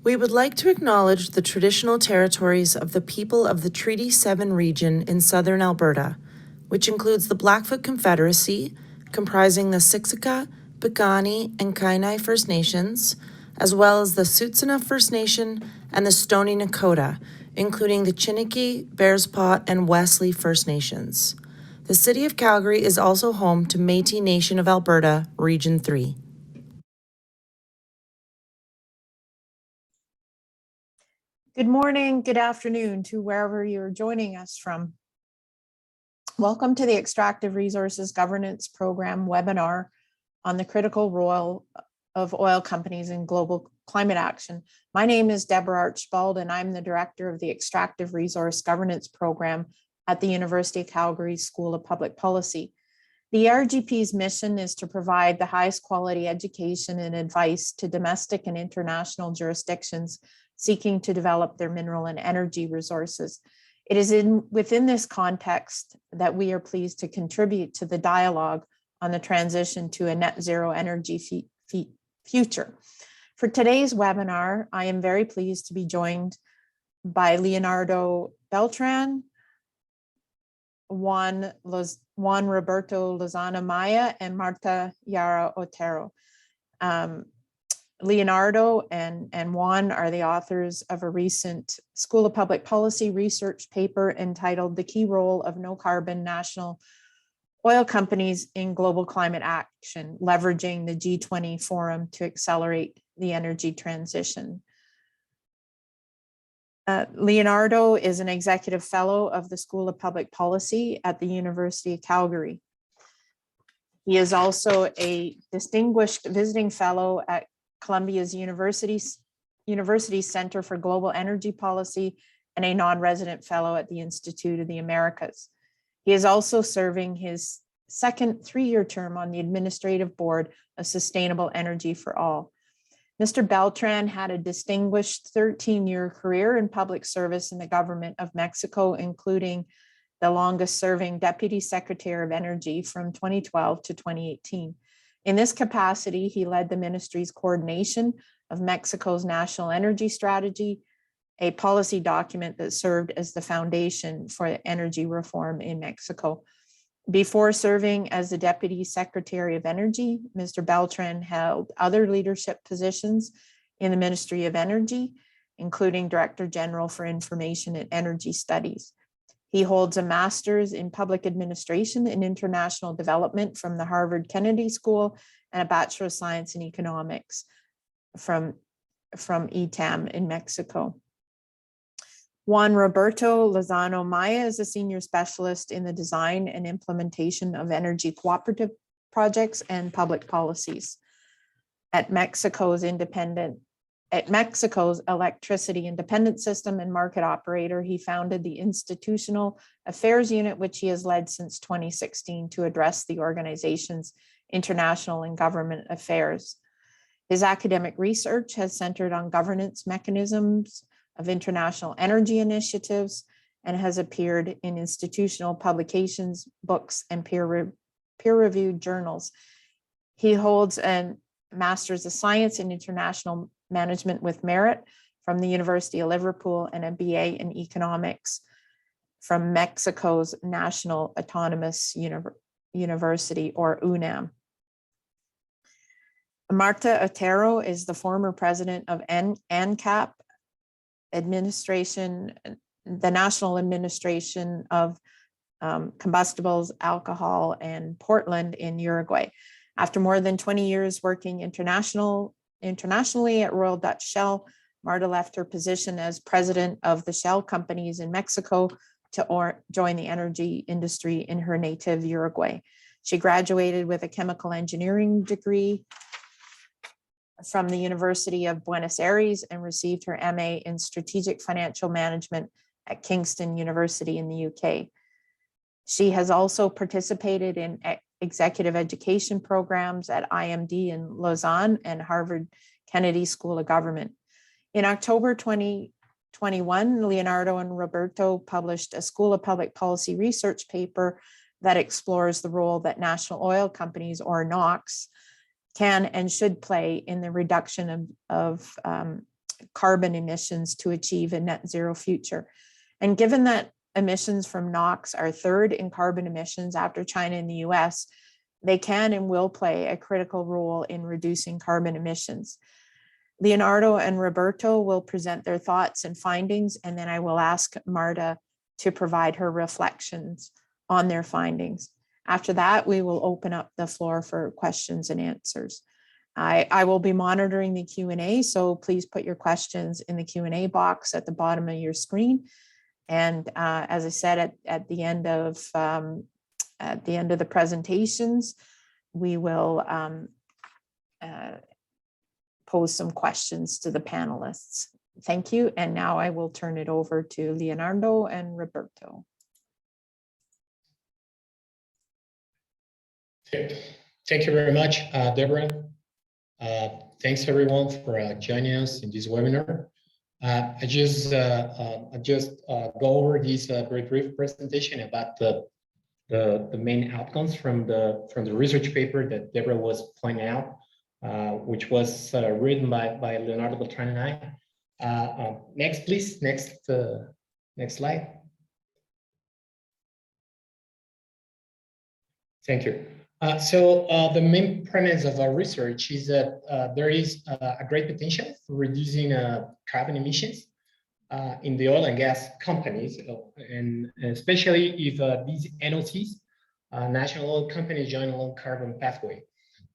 We would like to acknowledge the traditional territories of the people of the Treaty 7 region in southern Alberta, which includes the Blackfoot Confederacy, comprising the Siksika, Piikani, and Kainai First Nations, as well as the Tsuut'ina First Nation and the Stoney Nakoda, including the Chiniki, Bearspaw, and Wesley First Nations. The City of Calgary is also home to Métis Nation of Alberta, Region 3. Good morning, good afternoon to wherever you're joining us from. Welcome to the Extractive Resources Governance Program webinar on the critical role of oil companies in global climate action. My name is Deborah Archibald, and I'm the Director of the Extractive Resource Governance Program at the University of Calgary School of Public Policy. The RGP's mission is to provide the highest quality education and advice to domestic and international jurisdictions seeking to develop their mineral and energy resources. It is within this context that we are pleased to contribute to the dialogue on the transition to a net zero energy future. For today's webinar, I am very pleased to be joined by Leonardo Beltran, Juan Roberto Lozano Maya, and Marta Yara Otero. Leonardo and Juan are the authors of a recent School of Public Policy research paper entitled "The Key Role of No Carbon National Oil Companies in Global Climate Action, Leveraging the G20 Forum to Accelerate the Energy Transition." Leonardo is an executive fellow of the School of Public Policy at the University of Calgary. He is also a distinguished visiting fellow at Columbia's University Center for Global Energy Policy and a non-resident fellow at the Institute of the Americas. He is also serving his second 3-year term on the administrative board of Sustainable Energy for All. Mr. Beltran had a distinguished 13-year career in public service in the government of Mexico, including the longest serving Deputy Secretary of Energy from 2012 to 2018. In this capacity, he led the ministry's coordination of Mexico's national energy strategy, a policy document that served as the foundation for energy reform in Mexico. Before serving as the Deputy Secretary of Energy, Mr. Beltran held other leadership positions in the Ministry of Energy, including Director General for Information and Energy Studies. He holds a master's in public administration and international development from the Harvard Kennedy School and a Bachelor of Science in Economics from ETAM in Mexico. Juan Roberto Lozano Maya is a senior specialist in the design and implementation of energy cooperative projects and public policies. At Mexico's electricity independent system and market operator, he founded the Institutional Affairs Unit, which he has led since 2016 to address the organization's international and government affairs. His academic research has centered on governance mechanisms of international energy initiatives and has appeared in institutional publications, books, and peer-reviewed journals. He holds a Master's of Science in International Management with Merit from the University of Liverpool and a BA in Economics from Mexico's National Autonomous University, or UNAM. Marta Otero is the former president of ANCAP administration, the National Administration of Combustibles, Alcohol, and Portland in Uruguay. After more than 20 years working internationally at Royal Dutch Shell, Marta left her position as president of the Shell companies in Mexico to join the energy industry in her native Uruguay. She graduated with a chemical engineering degree from the University of Buenos Aires and received her MA in Strategic Financial Management at Kingston University in the UK. She has also participated in executive education programs at IMD in Lausanne and Harvard Kennedy School of Government. In October 2021, Leonardo and Roberto published a School of Public Policy research paper that explores the role that national oil companies, or NOCs, can and should play in the reduction of carbon emissions to achieve a net zero future. And given that emissions from NOCs are third in carbon emissions after China and the US, they can and will play a critical role in reducing carbon emissions. Leonardo and Roberto will present their thoughts and findings, and then I will ask Marta to provide her reflections on their findings. After that, we will open up the floor for questions and answers. I will be monitoring the Q&A, so please put your questions in the Q&A box at the bottom of your screen. And as I said, at the end of the presentations, we will pose some questions to the panelists. Thank you. And now I will turn it over to Leonardo and Roberto. Thank you very much, Deborah. Thanks everyone for joining us in this webinar. I just go over this very brief presentation about the main outcomes from the research paper that Deborah was pointing out, which was written by Leonardo, Beltran, and I. Next, please. Next slide. Thank you. So the main premise of our research is that there is a great potential for reducing carbon emissions in the oil and gas companies, and especially if these NOCs, national oil companies, join a low carbon pathway.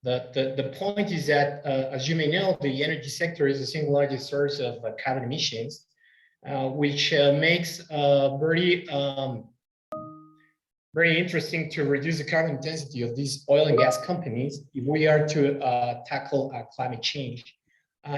The point is that, as you may know, the energy sector is the single largest source of carbon emissions, which makes very interesting to reduce the carbon intensity of these oil and gas companies if we are to tackle climate change.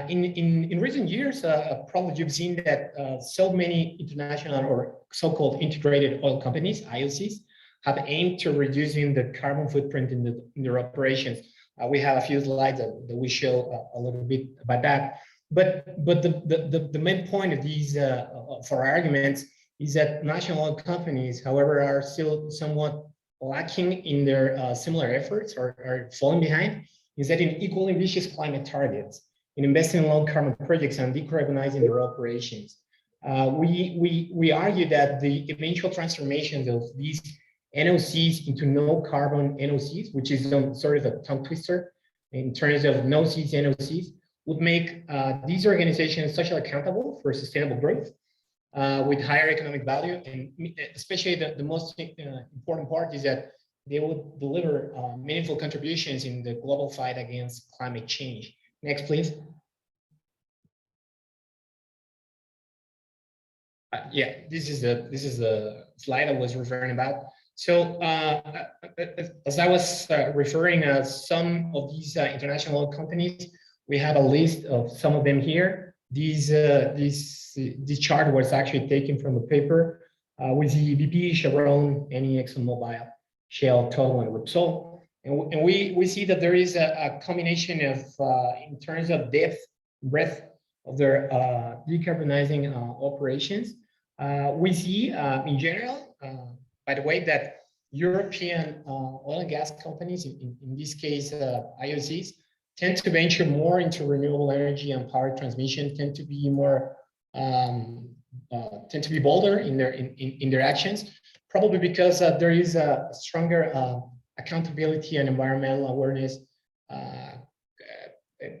In recent years, probably you've seen that so many international or so-called integrated oil companies, IOCs, have aimed to reducing the carbon footprint in their operations. We have a few slides that we show a little bit about that. But the main point of these for our arguments is that national oil companies, however, are still somewhat lacking in their similar efforts or are falling behind, is that in equally ambitious climate targets, in investing in low carbon projects and decarbonizing their operations. We argue that the eventual transformations of these NOCs into no carbon NOCs, which is sort of a tongue twister in terms of NOCs, NOCs, would make these organizations socially accountable for sustainable growth, with higher economic value, and especially the most important part is that they would deliver meaningful contributions in the global fight against climate change. Next, please. Yeah, this is the slide I was referring about. So as I was referring, some of these international oil companies, we have a list of some of them here. This chart was actually taken from a paper with the BP, Chevron, Eni, ExxonMobil, Shell, Total, and Repsol. And we see that there is a combination of, in terms of depth, breadth of their decarbonizing operations. We see in general, by the way, that European oil and gas companies, in this case, IOCs, tend to venture more into renewable energy and power transmission, tend to be more, tend to be bolder in their actions, probably because there is a stronger accountability and environmental awareness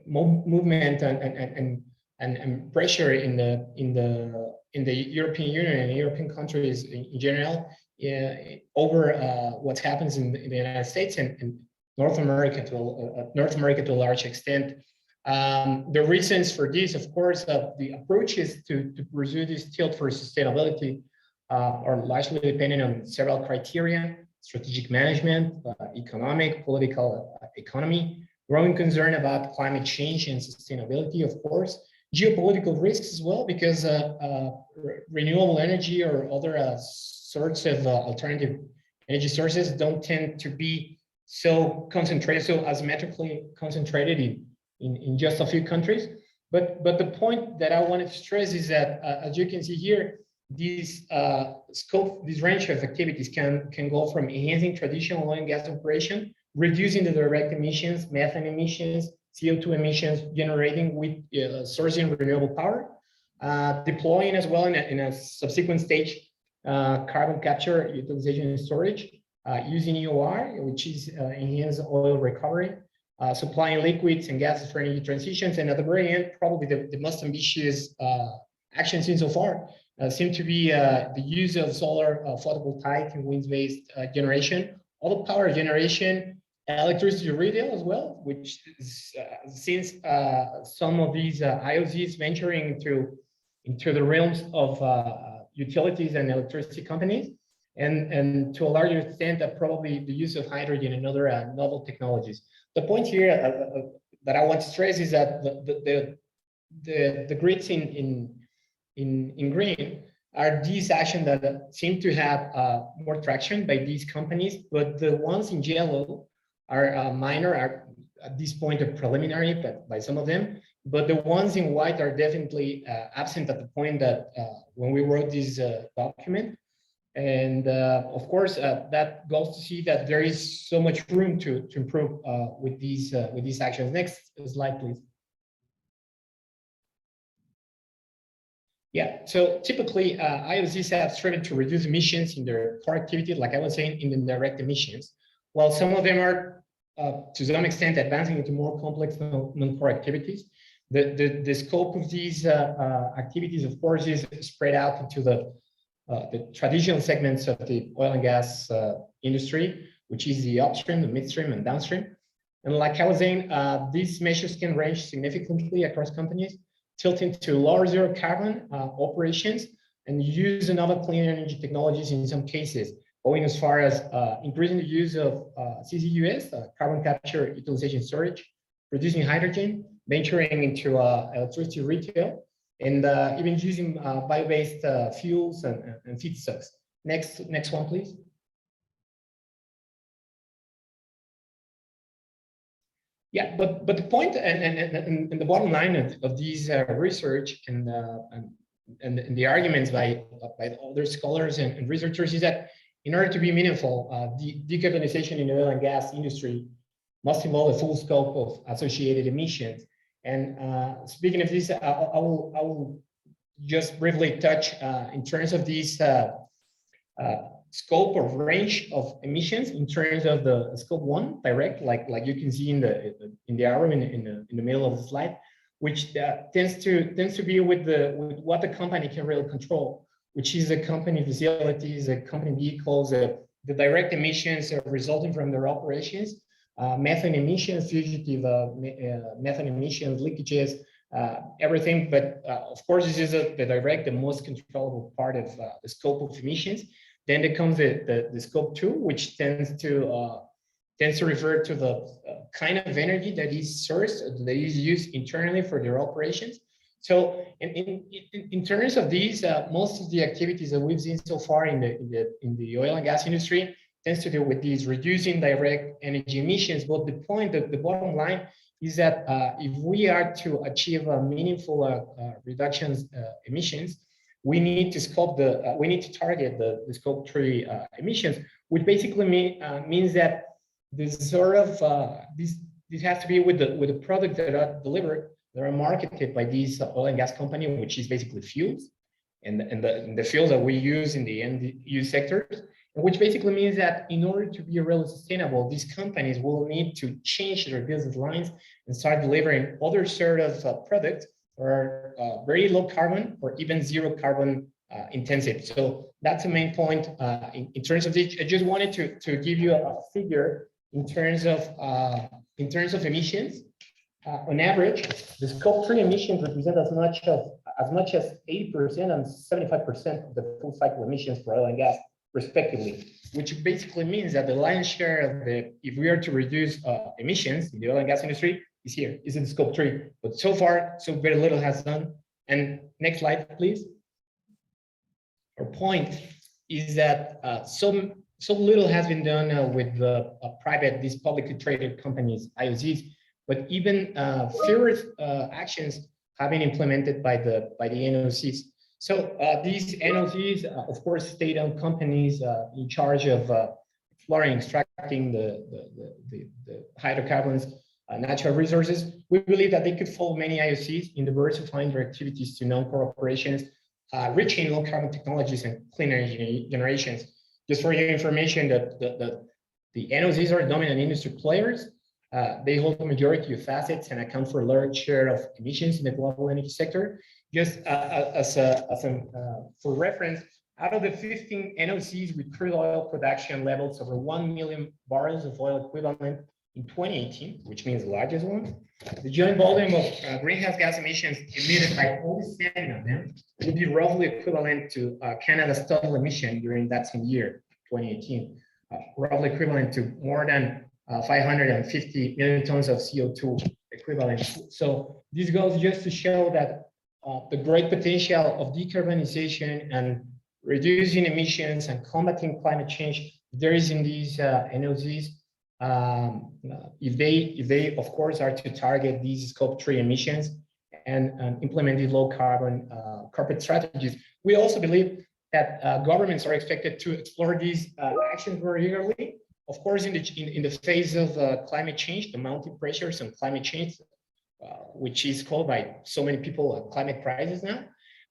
movement and pressure in the European Union and European countries in general over what happens in the United States and North America to a large extent. The reasons for this, of course, the approaches to pursue this tilt for sustainability are largely dependent on several criteria: strategic management, economic, political economy, growing concern about climate change and sustainability, of course, geopolitical risks as well, because renewable energy or other sorts of alternative energy sources don't tend to be so concentrated, so asymmetrically concentrated in just a few countries. But the point that I wanted to stress is that, as you can see here, these scope, this range of activities can go from enhancing traditional oil and gas operation, reducing the direct emissions, methane emissions, CO2 emissions generating with sourcing renewable power, deploying as well in a subsequent stage carbon capture, utilization, and storage, using EOR, which is enhanced oil recovery, supplying liquids and gases for energy transitions, and at the very end, probably the most ambitious action seen so far seem to be the use of solar photovoltaic and wind-based generation, all the power generation, electricity retail as well, which is, since some of these IOCs venturing into the realms of utilities and electricity companies, and to a larger extent, probably the use of hydrogen and other novel technologies. The point here that I want to stress is that the grids in green are these actions that seem to have more traction by these companies, but the ones in yellow are minor, are at this point are preliminary by some of them, but the ones in white are definitely absent at the point that when we wrote this document. And of course, that goes to see that there is so much room to improve with these actions. Next slide, please. Yeah, so typically IOCs have striven to reduce emissions in their core activity, like I was saying, in the direct emissions, while some of them are to some extent advancing into more complex non-core activities. The scope of these activities, of course, is spread out into the traditional segments of the oil and gas industry, which is the upstream, the midstream, and downstream. And like I was saying, these measures can range significantly across companies, tilting to lower zero carbon operations and use another clean energy technologies in some cases, going as far as increasing the use of CCUS, carbon capture, utilization, storage, producing hydrogen, venturing into electricity retail, and even using bio-based fuels and feedstocks. Next one, please. Yeah, but the point and the bottom line of these research and the arguments by other scholars and researchers is that in order to be meaningful, the decarbonization in the oil and gas industry must involve a full scope of associated emissions. And speaking of this, I will just briefly touch in terms of this scope or range of emissions in terms of the scope 1 direct, like you can see in the arrow in the middle of the slide, which tends to be with what the company can really control, which is the company facilities, the company vehicles, the direct emissions resulting from their operations, methane emissions, fugitive methane emissions, leakages, everything. But of course, this is the direct, the most controllable part of the scope of emissions. Then there comes the scope 2, which tends to refer to the kind of energy that is sourced, that is used internally for their operations. So in terms of these, most of the activities that we've seen so far in the oil and gas industry tends to do with these reducing direct energy emissions. But the point, the bottom line is that if we are to achieve meaningful reductions emissions, we need to target the scope 3 emissions, which basically means that this sort of this has to be with the products that are delivered, that are marketed by these oil and gas company, which is basically fuels, and the fuels that we use in the end use sectors, which basically means that in order to be really sustainable, these companies will need to change their business lines and start delivering other sort of products or very low carbon or even zero carbon intensive. So that's the main point in terms of this. I just wanted to give you a figure in terms of emissions. On average, the scope 3 emissions represent as much as 80% and 75% of the full cycle emissions for oil and gas, respectively, which basically means that the lion's share of if we are to reduce emissions in the oil and gas industry, is here, is in scope 3. But so far, so very little has done. And next slide, please. Our point is that so little has been done with these publicly traded companies, IOCs, but even fewer actions have been implemented by the NOCs. So these NOCs, of course, state-owned companies in charge of exploring, extracting the hydrocarbons, natural resources, we believe that they could follow many IOCs in diversifying their activities to non-core operations, reaching low carbon technologies and clean energy generations. Just for your information, the NOCs are dominant industry players. They hold the majority of assets and account for a large share of emissions in the global energy sector. Just for reference, out of the 15 NOCs with crude oil production levels over 1 million barrels of oil equivalent in 2018, which means the largest one, the joint volume of greenhouse gas emissions emitted by only 7 of them would be roughly equivalent to Canada's total emission during that same year, 2018, roughly equivalent to more than 550 million tons of CO2 equivalent. So this goes just to show that the great potential of decarbonization and reducing emissions and combating climate change there is in these NOCs. If they of course are to target these scope 3 emissions and implement these low carbon corporate strategies, we also believe that governments are expected to explore these actions very eagerly. Of course, in the phase of climate change, the mounting pressures on climate change, which is called by so many people a climate crisis now.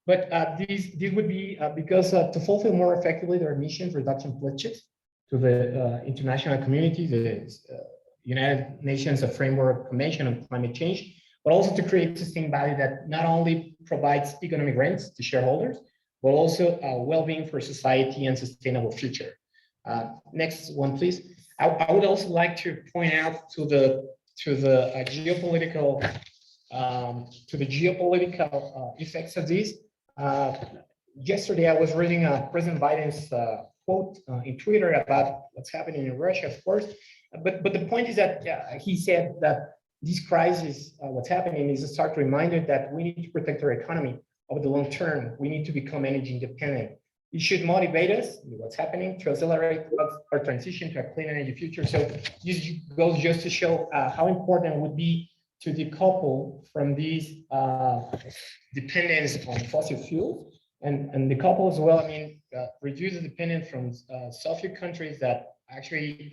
But these would be because to fulfill more effectively their emissions reduction pledges to the international community, the United Nations Framework Convention on Climate Change, but also to create sustained value that not only provides economic rents to shareholders, but also well-being for society and sustainable future. Next one, please. I would also like to point out to the geopolitical effects of this. Yesterday, I was reading President Biden's quote in Twitter about what's happening in Russia, of course. But the point is that he said that this crisis, what's happening, is a stark reminder that we need to protect our economy over the long term. We need to become energy independent. It should motivate us, what's happening, to accelerate our transition to a clean energy future. So this goes just to show how important it would be to decouple from these dependence on fossil fuels and decouple as well. I mean, reduce the dependence from Soviet countries that actually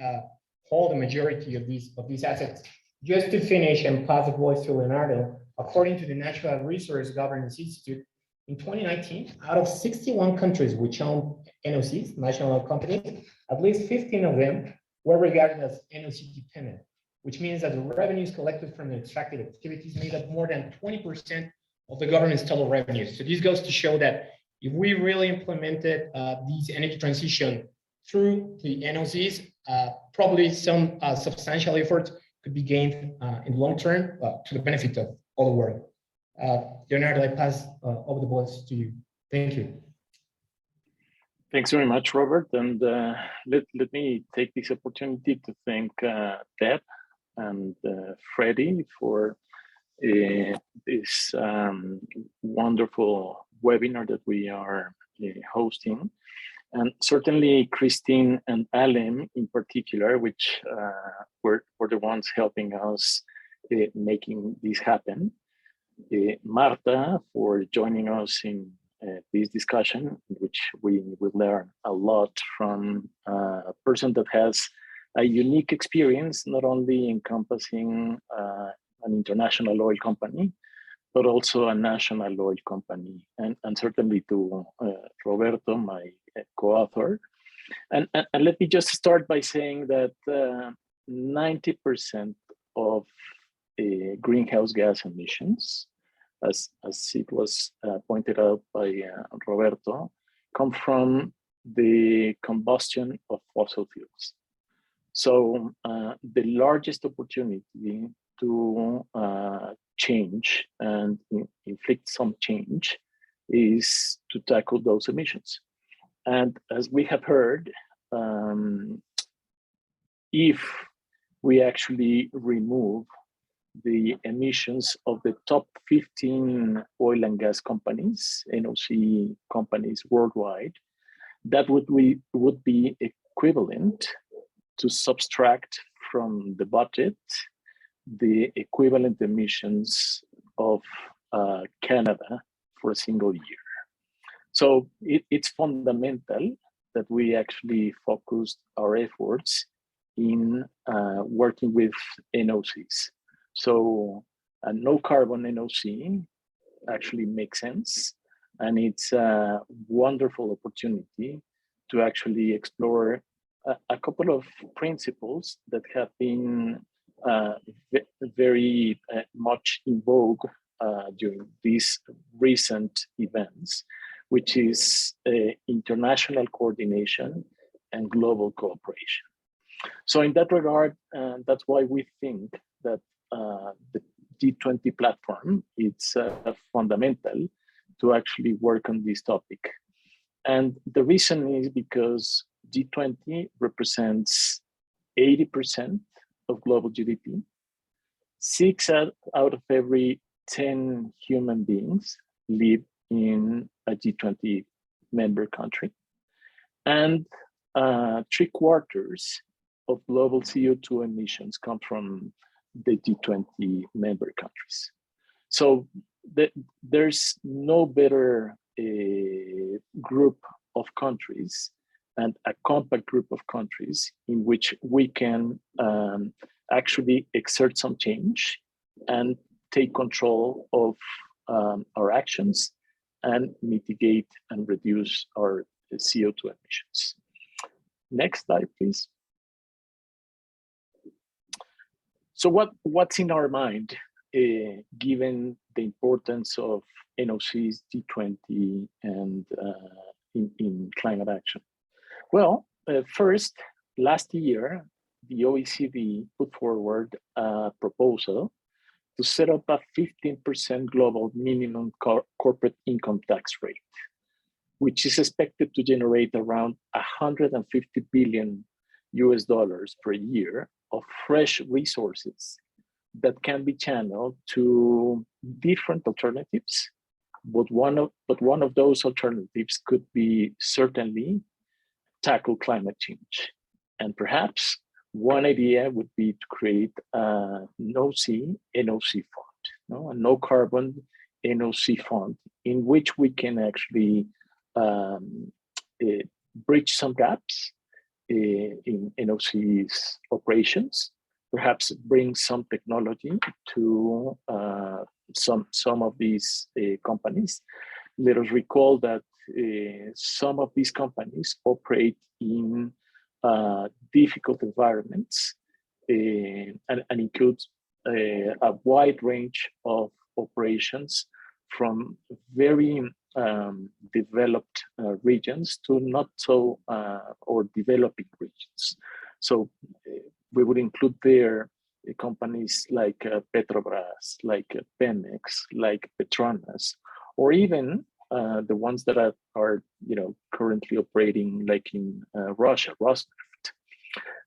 hold the majority of these assets. Just to finish and pass the voice to Leonardo, according to the Natural Resource Governance Institute, in 2019, out of 61 countries which own NOCs, national oil companies, at least 15 of them were regarded as NOC dependent, which means that the revenues collected from the extractive activities made up more than 20% of the government's total revenues. So this goes to show that if we really implemented these energy transition through the NOCs, probably some substantial effort could be gained in the long term to the benefit of all the world. Leonardo, I pass over the voice to you. Thank you. Thanks very much, Robert. And let me take this opportunity to thank Deb and Freddie for this wonderful webinar that we are hosting. And certainly Christine and Alem in particular, which were the ones helping us making this happen. Marta for joining us in this discussion, in which we will learn a lot from a person that has a unique experience, not only encompassing an international oil company, but also a national oil company, and certainly to Roberto, my co-author. And let me just start by saying that 90% of greenhouse gas emissions, as it was pointed out by Roberto, come from the combustion of fossil fuels. So the largest opportunity to change and inflict some change is to tackle those emissions. And as we have heard, if we actually remove the emissions of the top 15 oil and gas companies, NOC companies worldwide, that would be equivalent to subtract from the budget the equivalent emissions of Canada for a single year. So it's fundamental that we actually focused our efforts in working with NOCs. So a no carbon NOC actually makes sense. And it's a wonderful opportunity to actually explore a couple of principles that have been very much in vogue during these recent events, which is international coordination and global cooperation. So in that regard, that's why we think that the G20 platform is fundamental to actually work on this topic. And the reason is because G20 represents 80% of global GDP. 6 out of every 10 human beings live in a G20 member country. And 3/4 of global CO2 emissions come from the G20 member countries. So there's no better group of countries and a compact group of countries in which we can actually exert some change and take control of our actions and mitigate and reduce our CO2 emissions. Next slide, please. So what's in our mind, given the importance of NOCs, G20, and in climate action? Well, first, last year, the OECD put forward a proposal to set up a 15% global minimum corporate income tax rate, which is expected to generate around $150 billion per year of fresh resources that can be channeled to different alternatives. But one of those alternatives could be certainly tackle climate change. And perhaps one idea would be to create a NOC fund, a no carbon NOC fund, in which we can actually bridge some gaps in NOC's operations, perhaps bring some technology to some of these companies. Let us recall that some of these companies operate in difficult environments and includes a wide range of operations from very developed regions to not so or developing regions. So we would include there companies like Petrobras, like Pemex, like Petronas, or even the ones that are currently operating like in Russia, Rosneft.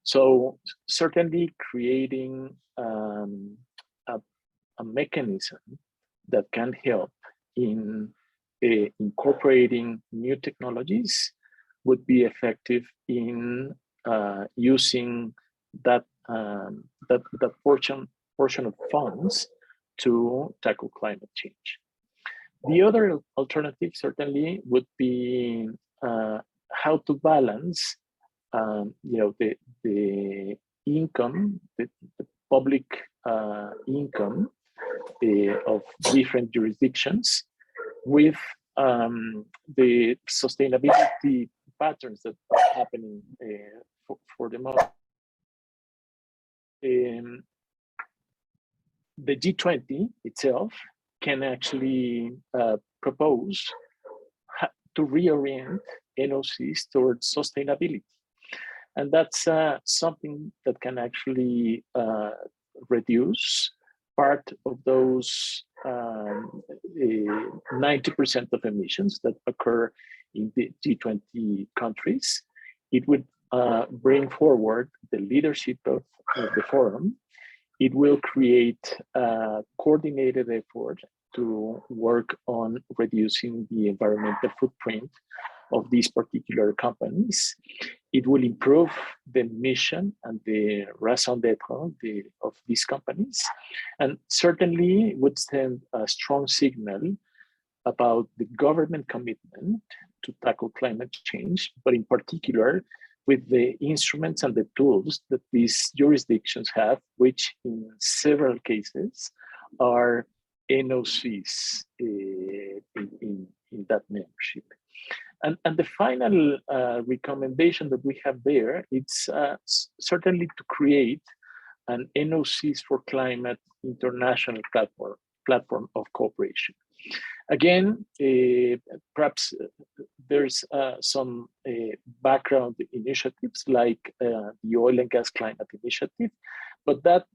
So certainly creating a mechanism that can help in incorporating new technologies would be effective in using that portion of funds to tackle climate change. The other alternative certainly would be how to balance, the income, the public income of different jurisdictions with the sustainability patterns that are happening for the moment. The G20 itself can actually propose to reorient NOCs towards sustainability. And that's something that can actually reduce part of those 90% of emissions that occur in the G20 countries. It would bring forward the leadership of the forum. It will create a coordinated effort to work on reducing the environmental footprint of these particular companies. It will improve the mission and the raison d'etre of these companies, and certainly would send a strong signal about the government commitment to tackle climate change, but in particular, with the instruments and the tools that these jurisdictions have, which in several cases are NOCs in that membership. And the final recommendation that we have there, it's certainly to create an NOCs for Climate international platform of cooperation. Again, perhaps there's some background initiatives like the Oil and Gas Climate Initiative, but that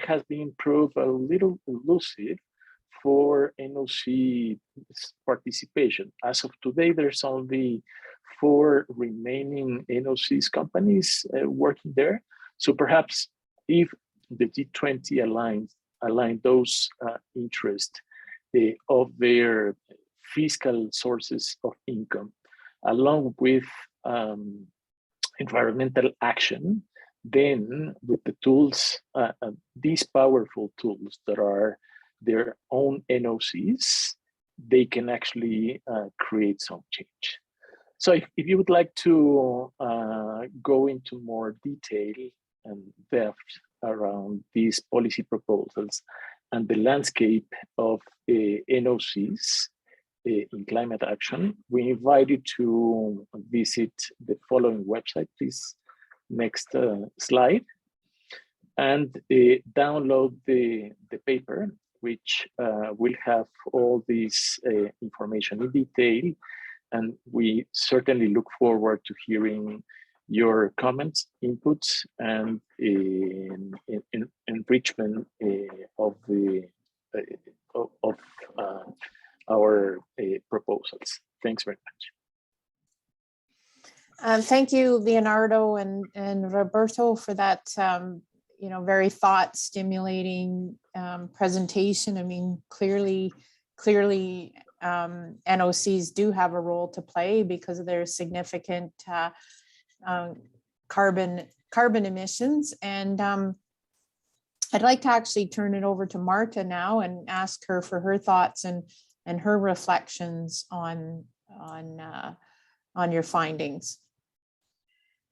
has been proved a little elusive for NOC participation. As of today, there's only 4 remaining NOCs companies working there. So perhaps if the G20 align those interests of their fiscal sources of income, along with environmental action, then with the tools, these powerful tools that are their own NOCs, they can actually create some change. So if you would like to go into more detail and depth around these policy proposals and the landscape of NOCs in climate action, we invite you to visit the following website, please. Next slide. And download the paper, which will have all this information in detail. And we certainly look forward to hearing your comments, inputs, and enrichment of our proposals. Thanks very much. Thank you, Leonardo and Roberto, for that very thought-stimulating presentation. I mean, clearly, NOCs do have a role to play because of their significant carbon emissions. And I'd like to actually turn it over to Marta now and ask her for her thoughts and her reflections on your findings.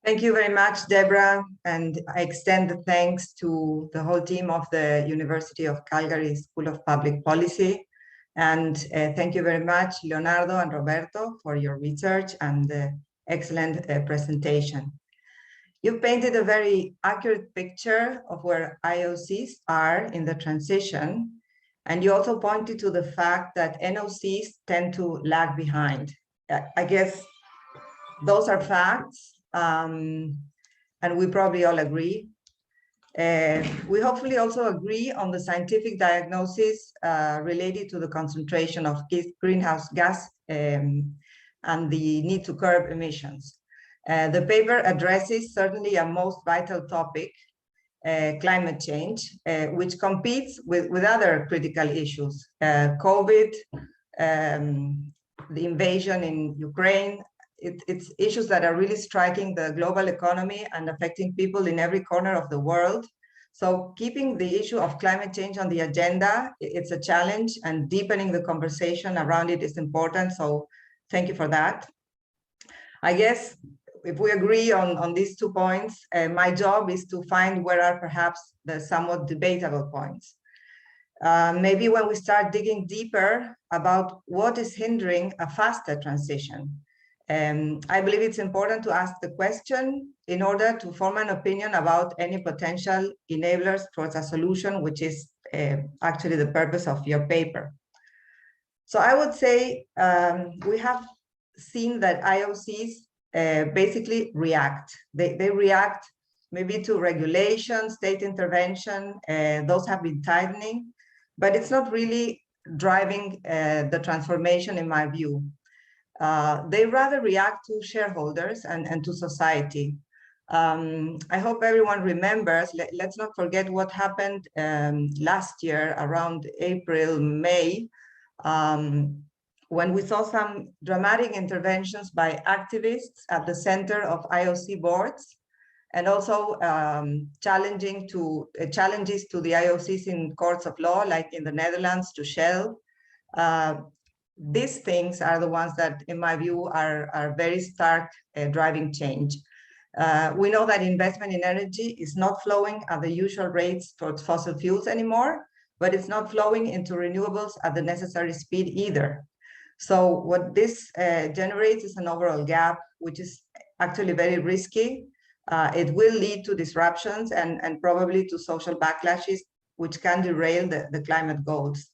Thank you very much, Deborah, and I extend the thanks to the whole team of the University of Calgary School of Public Policy. And thank you very much, Leonardo and Roberto, for your research and the excellent presentation. You painted a very accurate picture of where IOCs are in the transition. And you also pointed to the fact that NOCs tend to lag behind. I guess those are facts. And we probably all agree. We hopefully also agree on the scientific diagnosis related to the concentration of greenhouse gas and the need to curb emissions. The paper addresses certainly a most vital topic, climate change, which competes with other critical issues, COVID, the invasion in Ukraine. It's issues that are really striking the global economy and affecting people in every corner of the world. So keeping the issue of climate change on the agenda, it's a challenge, and deepening the conversation around it is important. So thank you for that. I guess if we agree on these 2 points, my job is to find where are perhaps the somewhat debatable points. Maybe when we start digging deeper about what is hindering a faster transition. I believe it's important to ask the question in order to form an opinion about any potential enablers towards a solution, which is actually the purpose of your paper. So I would say we have seen that IOCs basically react. They react maybe to regulation, state intervention, those have been tightening, but it's not really driving the transformation in my view. They rather react to shareholders and to society. I hope everyone remembers, let's not forget what happened last year around April, May, when we saw some dramatic interventions by activists at the center of IOC boards, and also challenges to the IOCs in courts of law, like in the Netherlands to Shell. These things are the ones that, in my view, are very stark driving change. We know that investment in energy is not flowing at the usual rates towards fossil fuels anymore, but it's not flowing into renewables at the necessary speed either. So what this generates is an overall gap, which is actually very risky. It will lead to disruptions and probably to social backlashes, which can derail the climate goals.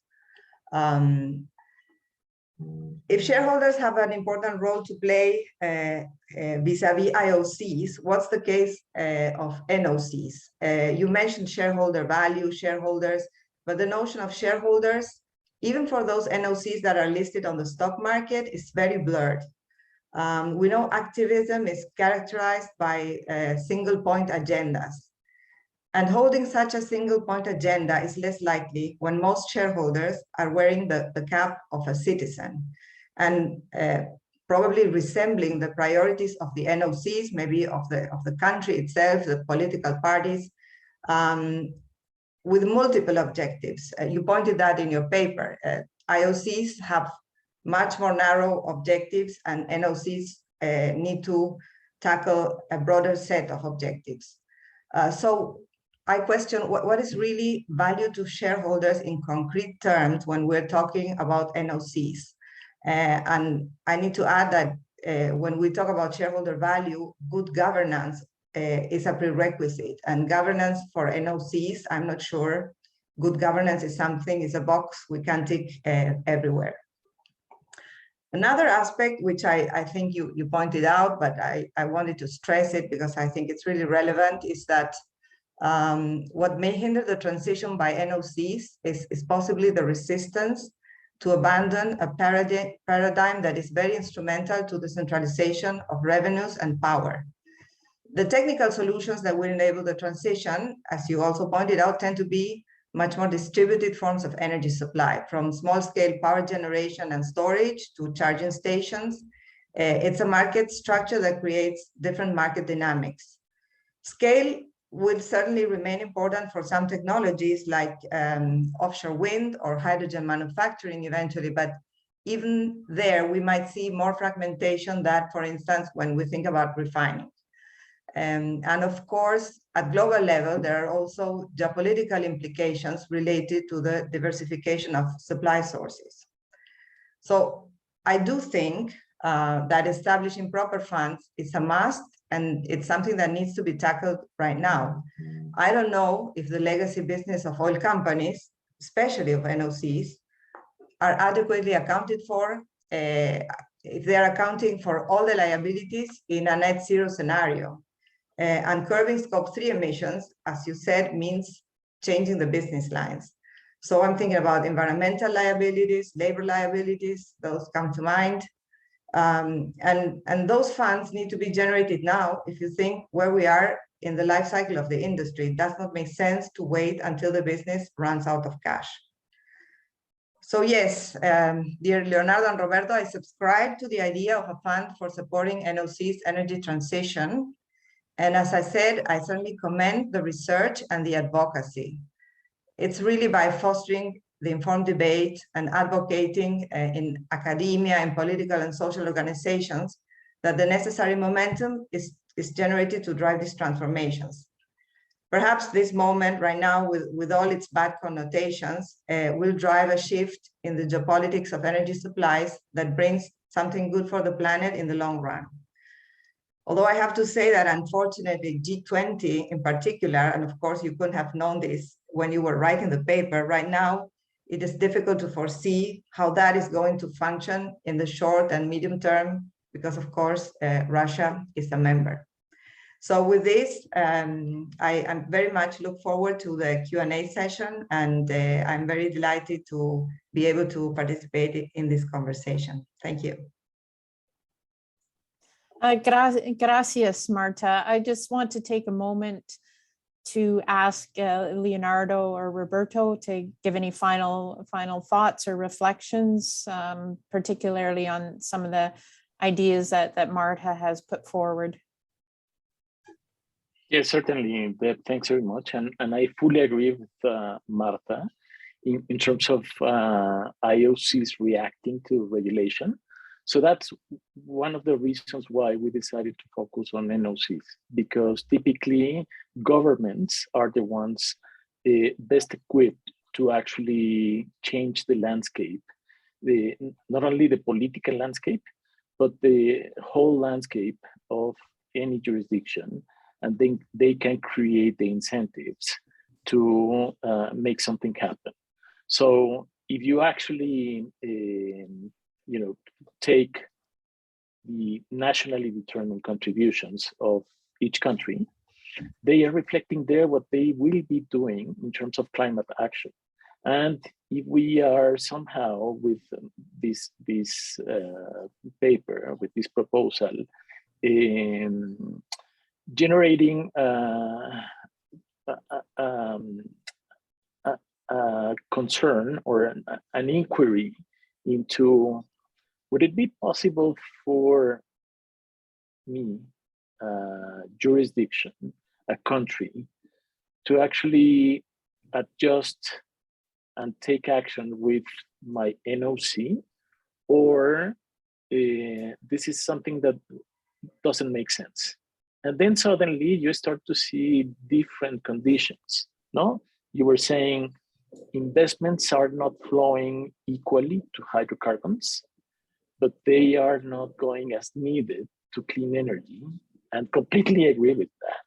If shareholders have an important role to play vis-a-vis IOCs, what's the case of NOCs? You mentioned shareholder value, shareholders, but the notion of shareholders, even for those NOCs that are listed on the stock market, is very blurred. We know activism is characterized by single point agendas. And holding such a single point agenda is less likely when most shareholders are wearing the cap of a citizen and probably resembling the priorities of the NOCs, maybe of the country itself, the political parties, with multiple objectives. You pointed that in your paper. IOCs have much more narrow objectives, and NOCs need to tackle a broader set of objectives. So I question what is really value to shareholders in concrete terms when we're talking about NOCs. And I need to add that when we talk about shareholder value, good governance is a prerequisite. And governance for NOCs, I'm not sure. Good governance is something, is a box we can tick everywhere. Another aspect, which I think you pointed out, but I wanted to stress it because I think it's really relevant, is that what may hinder the transition by NOCs is possibly the resistance to abandon a paradigm that is very instrumental to the centralization of revenues and power. The technical solutions that will enable the transition, as you also pointed out, tend to be much more distributed forms of energy supply, from small-scale power generation and storage to charging stations. It's a market structure that creates different market dynamics. Scale will certainly remain important for some technologies like offshore wind or hydrogen manufacturing eventually, but even there we might see more fragmentation than, for instance, when we think about refining. And of course, at global level, there are also geopolitical implications related to the diversification of supply sources. So I do think that establishing proper funds is a must, and it's something that needs to be tackled right now. I don't know if the legacy business of oil companies, especially of NOCs, are adequately accounted for, if they're accounting for all the liabilities in a net zero scenario. And curbing Scope 3 emissions, as you said, means changing the business lines. So I'm thinking about environmental liabilities, labor liabilities, those come to mind. And those funds need to be generated now. If you think where we are in the life cycle of the industry, it does not make sense to wait until the business runs out of cash. So yes, dear Leonardo and Roberto, I subscribe to the idea of a fund for supporting NOC's energy transition. And as I said, I certainly commend the research and the advocacy. It's really by fostering the informed debate and advocating in academia and political and social organizations that the necessary momentum is generated to drive these transformations. Perhaps this moment right now, with all its bad connotations, will drive a shift in the geopolitics of energy supplies that brings something good for the planet in the long run. Although I have to say that unfortunately G20 in particular, and of course you couldn't have known this when you were writing the paper, right now it is difficult to foresee how that is going to function in the short and medium term, because of course Russia is a member. So with this, I very much look forward to the Q&A session, and I'm very delighted to be able to participate in this conversation. Thank you. Gracias, Marta. I just want to take a moment to ask Leonardo or Roberto to give any final thoughts or reflections, particularly on some of the ideas that Marta has put forward. Yes, certainly. Thanks very much. And I fully agree with Marta in terms of IOCs reacting to regulation. So that's one of the reasons why we decided to focus on NOCs, because typically governments are the ones best equipped to actually change the landscape, not only the political landscape, but the whole landscape of any jurisdiction. And then they can create the incentives to make something happen. So if you actually, take the nationally determined contributions of each country, they are reflecting there what they will be doing in terms of climate action. And if we are somehow with this paper, with this proposal, generating a concern or an inquiry into, would it be possible for me, jurisdiction, a country, to actually adjust and take action with my NOC, or this is something that doesn't make sense? And then suddenly you start to see different conditions, no? You were saying investments are not flowing equally to hydrocarbons, but they are not going as needed to clean energy, and completely agree with that.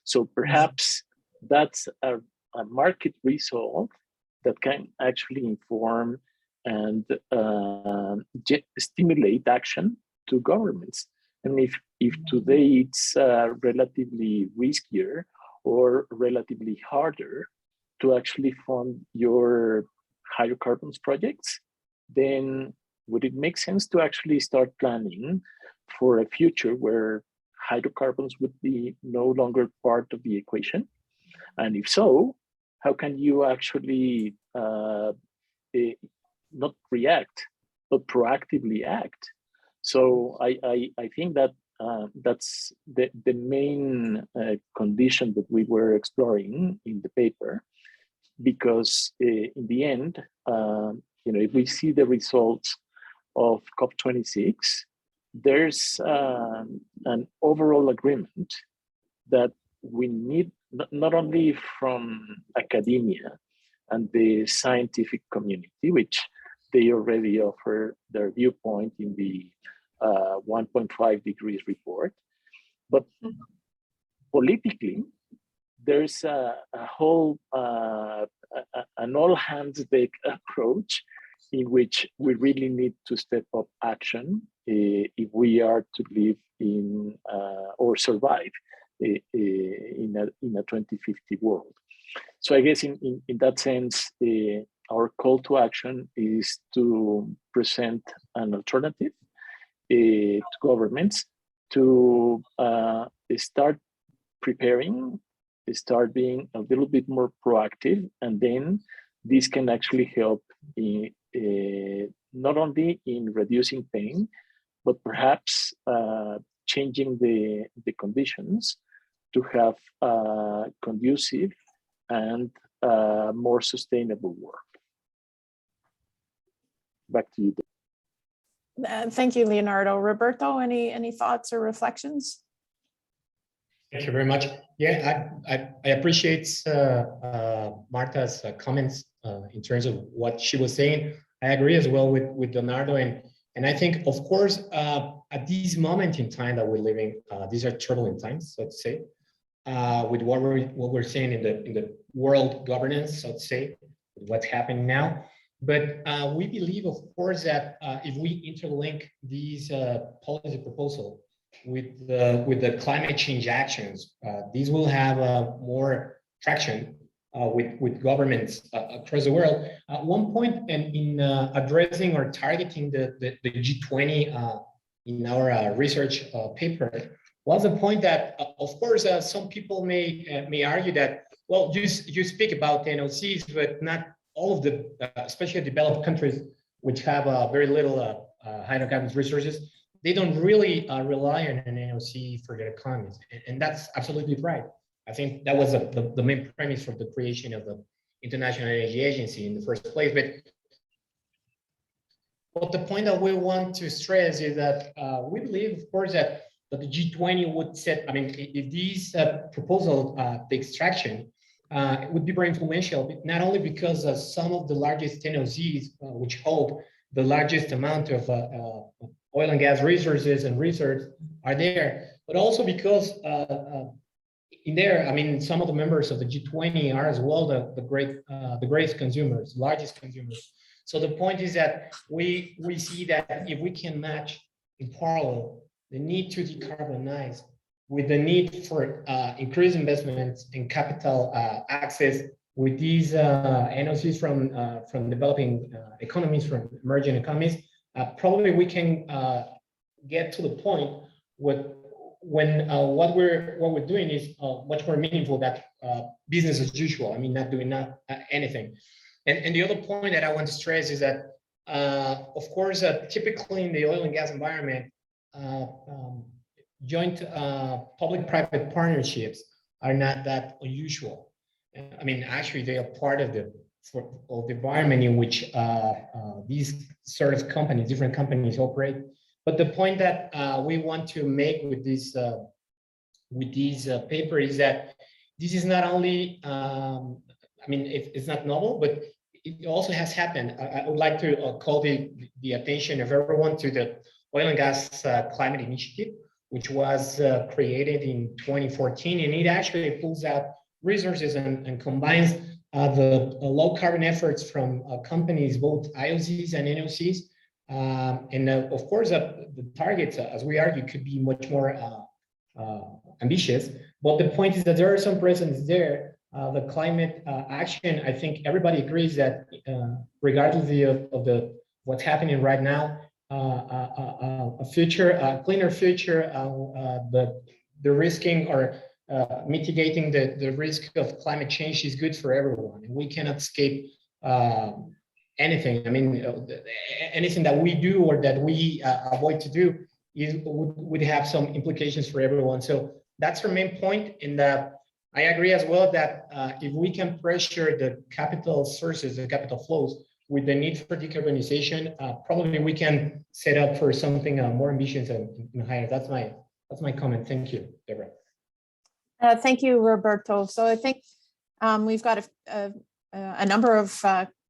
So perhaps that's a market result that can actually inform and stimulate action to governments. And if today it's relatively riskier or relatively harder to actually fund your hydrocarbons projects, then would it make sense to actually start planning for a future where hydrocarbons would be no longer part of the equation? And if so, how can you actually not react, but proactively act? So I think that that's the main condition that we were exploring in the paper, because in the end, if we see the results of COP26, there's an overall agreement that we need, not only from academia and the scientific community, which they already offer their viewpoint in the 1.5 degrees report, but politically, there's a whole, an all hands deck approach in which we really need to step up action if we are to live in or survive in a 2050 world. So I guess in that sense, our call to action is to present an alternative to governments to start preparing, start being a little bit more proactive, and then this can actually help in, not only in reducing pain, but perhaps changing the conditions to have conducive and more sustainable work. Back to you. Thank you, Leonardo. Roberto, any thoughts or reflections? Thank you very much. Yeah, I appreciate Marta's comments in terms of what she was saying. I agree as well with Leonardo, and I think, of course, at this moment in time that we're living, these are turbulent times, so to say, with what we're seeing in the world governance, so to say, with what's happening now. But we believe, of course, that if we interlink these policy proposal with the climate change actions, these will have more traction with governments across the world. One point in addressing or targeting the G20 in our research paper was the point that, of course, some people may argue that, well, you speak about NOCs, but not all of the, especially developed countries, which have very little hydrocarbons resources, they don't really rely on an NOC for their economies. And that's absolutely right. I think that was the main premise for the creation of the International Energy Agency in the first place. But But the point that we want to stress is that we believe, of course, that the G20 would set, I mean, if these proposal takes traction, it would be very influential, not only because some of the largest NOCs, which hold the largest amount of oil and gas resources and reserves are there, but also because in there, I mean, some of the members of the G20 are as well the greatest consumers, largest consumers. So the point is that we see that if we can match in parallel the need to decarbonize with the need for increased investments in capital access with these NOCs from developing economies, from emerging economies, probably we can get to the point when what we're doing is much more meaningful than business as usual. I mean, not doing anything. And the other point that I want to stress is that, of course, typically in the oil and gas environment, joint public-private partnerships are not that unusual. I mean, actually, they are part of the environment in which these sort of companies, different companies operate. But the point that we want to make with this paper is that this is not only, I mean, it's not novel, but it also has happened. I would like to call the attention of everyone to the Oil and Gas Climate Initiative, which was created in 2014, and it actually pulls out resources and combines the low carbon efforts from companies, both IOCs and NOCs. And of course, the targets, as we argue, could be much more ambitious. But the point is that there are some presence there. The climate action, I think everybody agrees that regardless of what's happening right now, a future, a cleaner future, the risking or mitigating the risk of climate change is good for everyone. And we cannot escape anything. I mean, anything that we do or that we avoid to do would have some implications for everyone. So that's our main point. And I agree as well that if we can pressure the capital sources, the capital flows, with the need for decarbonization, probably we can set up for something more ambitious and higher. That's my comment. Thank you, Deborah. Thank you, Roberto. So I think we've got a number of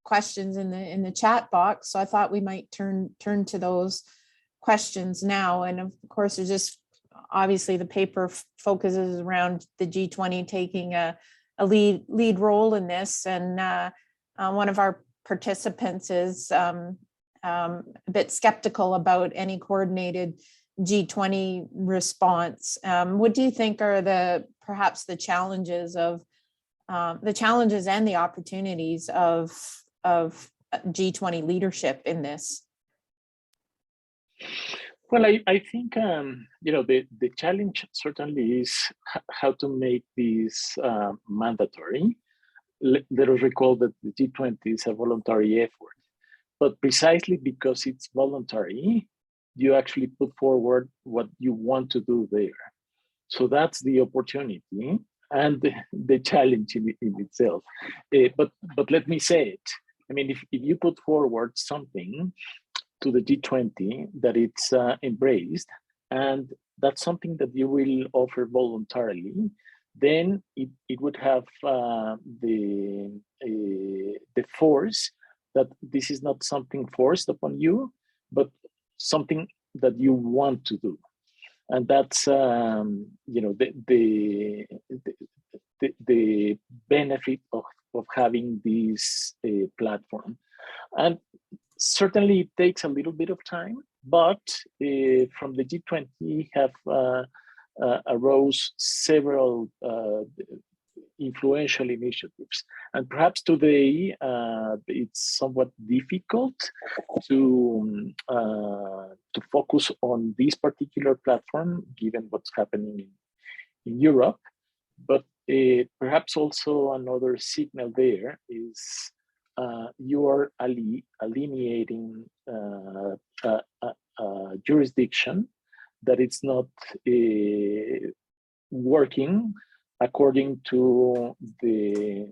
questions in the chat box. So I thought we might turn to those questions now. And of course, there's just obviously the paper focuses around the G20 taking a lead role in this. And one of our participants is a bit skeptical about any coordinated G20 response. What do you think are perhaps the challenges and the opportunities of G20 leadership in this? Well, I think the challenge certainly is how to make this mandatory. Let us recall that the G20 is a voluntary effort, but precisely because it's voluntary, you actually put forward what you want to do there. So that's the opportunity and the challenge in itself. But let me say it. I mean, if you put forward something to the G20 that it's embraced, and that's something that you will offer voluntarily, then it would have the force that this is not something forced upon you, but something that you want to do. And that's the benefit of having this platform. And certainly it takes a little bit of time, but from the G20 have arose several influential initiatives. And perhaps today it's somewhat difficult to focus on this particular platform, given what's happening in Europe. But perhaps also another signal there is you are alienating jurisdiction that it's not working according to the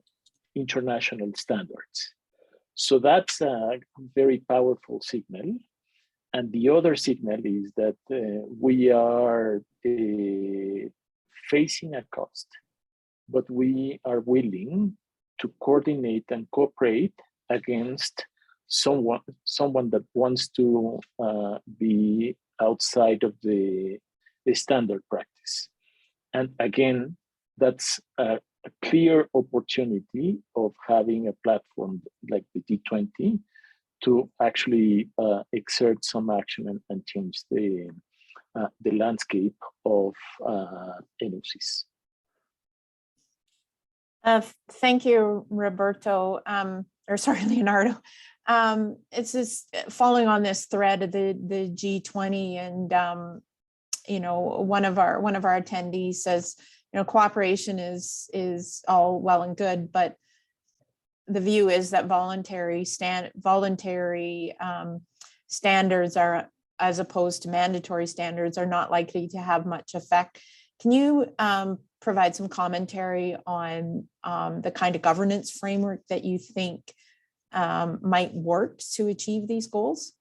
international standards. So that's a very powerful signal. And the other signal is that we are facing a cost, but we are willing to coordinate and cooperate against someone that wants to be outside of the standard practice. And again, that's a clear opportunity of having a platform like the G20 to actually exert some action and change the landscape of NOCs. Thank you, Roberto, or sorry, Leonardo. It's just following on this thread of the G20, and you know, one of our attendees says, you know, cooperation is all well and good, but the view is that voluntary standards are, as opposed to mandatory standards, are not likely to have much effect. Can you provide some commentary on the kind of governance framework that you think might work to achieve these goals?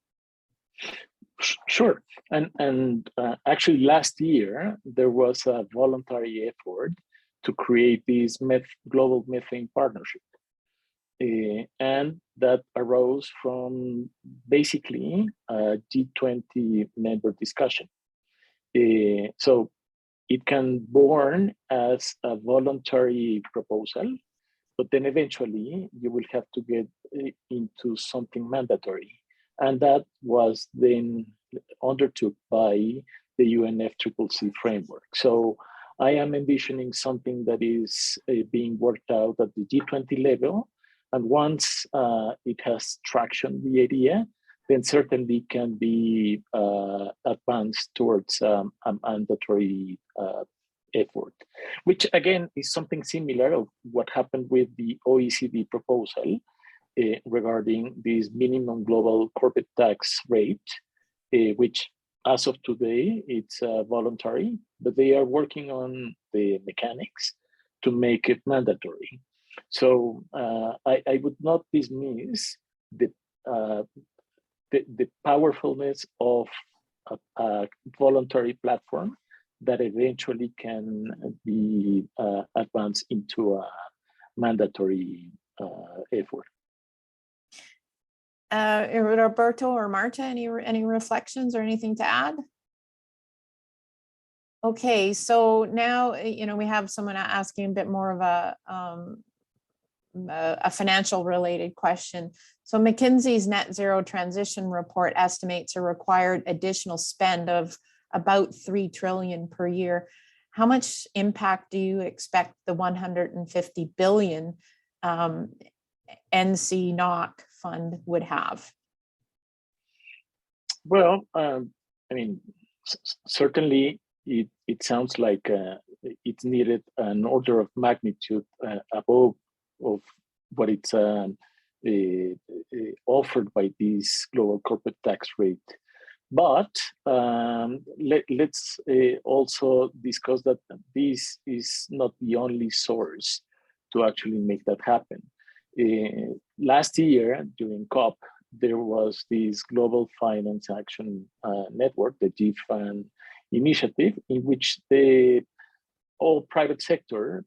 Sure. And actually last year, there was a voluntary effort to create this global methane partnership. And that arose from basically a G20 member discussion. So it can born as a voluntary proposal, but then eventually you will have to get into something mandatory. And that was then undertook by the UNFCCC framework. So I am envisioning something that is being worked out at the G20 level. And once it has traction, the idea, then certainly can be advanced towards a mandatory effort, which again is something similar of what happened with the OECD proposal regarding this minimum global corporate tax rate, which as of today, it's voluntary, but they are working on the mechanics to make it mandatory. So I would not dismiss the powerfulness of a voluntary platform that eventually can be advanced into a mandatory effort. Roberto or Marta, any reflections or anything to add? Okay, so now, you know, we have someone asking a bit more of a financial related question. So McKinsey's net zero transition report estimates a required additional spend of about 3 trillion per year. How much impact do you expect the 150 billion NOC fund would have? Well, I mean, certainly it sounds like it's needed an order of magnitude above of what it's offered by this global corporate tax rate. But let's also discuss that this is not the only source to actually make that happen. Last year during COP, there was this Global Finance Action Network, the GFAN initiative, in which the all private sector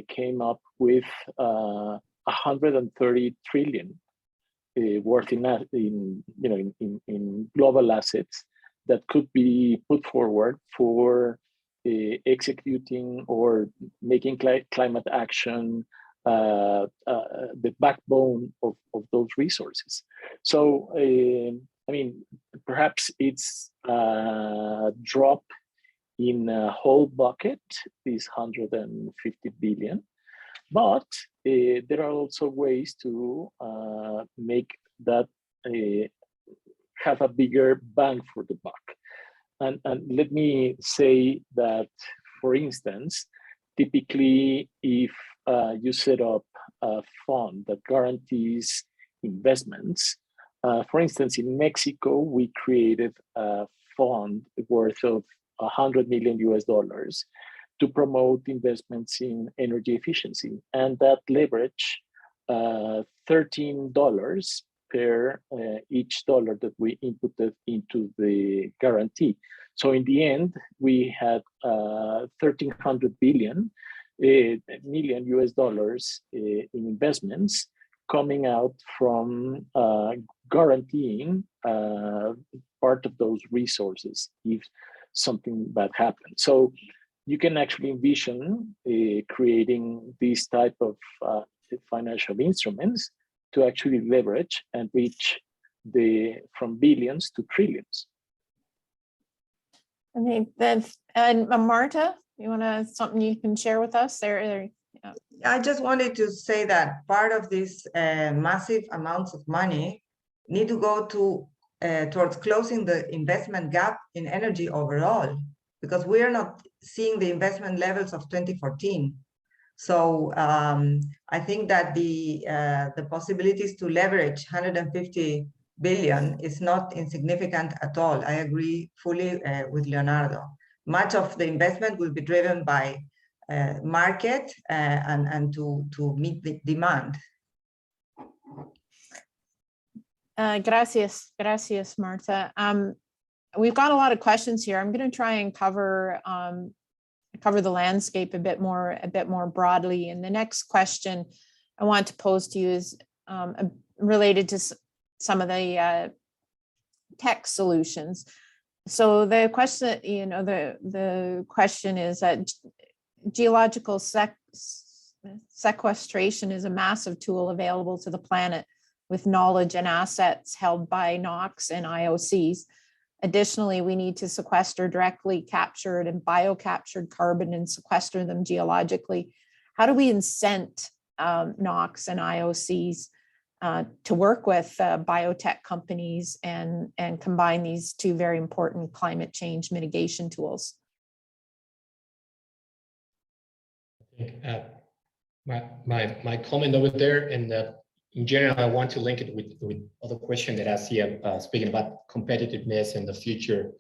came up with 130 trillion worth in global assets that could be put forward for executing or making climate action the backbone of those resources. So, I mean, perhaps it's a drop in a whole bucket, this 150 billion, but there are also ways to make that have a bigger bang for the buck. And let me say that, for instance, typically if you set up a fund that guarantees investments, for instance, in Mexico, we created a fund worth of $100 million to promote investments in energy efficiency. And that leverage $13 per each dollar that we inputted into the guarantee. So in the end, we had 1,300 million US dollars in investments coming out from guaranteeing part of those resources if something bad happens. So you can actually envision creating these type of financial instruments to actually leverage and reach from billions to trillions. And Marta, you want to something you can share with us there? Yeah. I just wanted to say that part of these massive amounts of money need to go to towards closing the investment gap in energy overall, because we are not seeing the investment levels of 2014. So I think that the possibilities to leverage 150 billion is not insignificant at all. I agree fully with Leonardo. Much of the investment will be driven by market and to meet the demand. Gracias, Marta. We've got a lot of questions here. I'm going to try and cover the landscape a bit more broadly. And the next question I want to pose to you is related to some of the tech solutions. So the question, the question is that geological sequestration is a massive tool available to the planet with knowledge and assets held by NOCs and IOCs. Additionally, we need to sequester directly captured and biocaptured carbon and sequester them geologically. How do we incent NOCs and IOCs to work with biotech companies and combine these two very important climate change mitigation tools? I think my comment over there, and in general, I want to link it with other question that I see speaking about competitiveness and the future,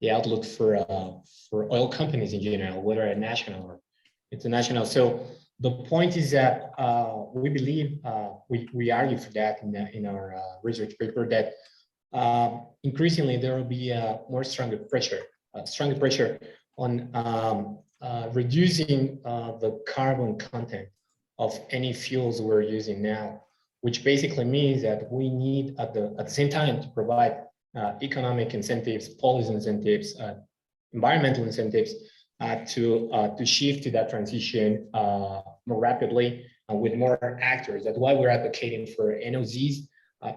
the outlook for oil companies in general, whether national or international. So the point is that we believe we argue for that in our research paper that increasingly there will be stronger pressure on reducing the carbon content of any fuels we're using now, which basically means that we need at the same time to provide economic incentives, policy incentives, environmental incentives to shift to that transition more rapidly with more actors. That's why we're advocating for NOCs,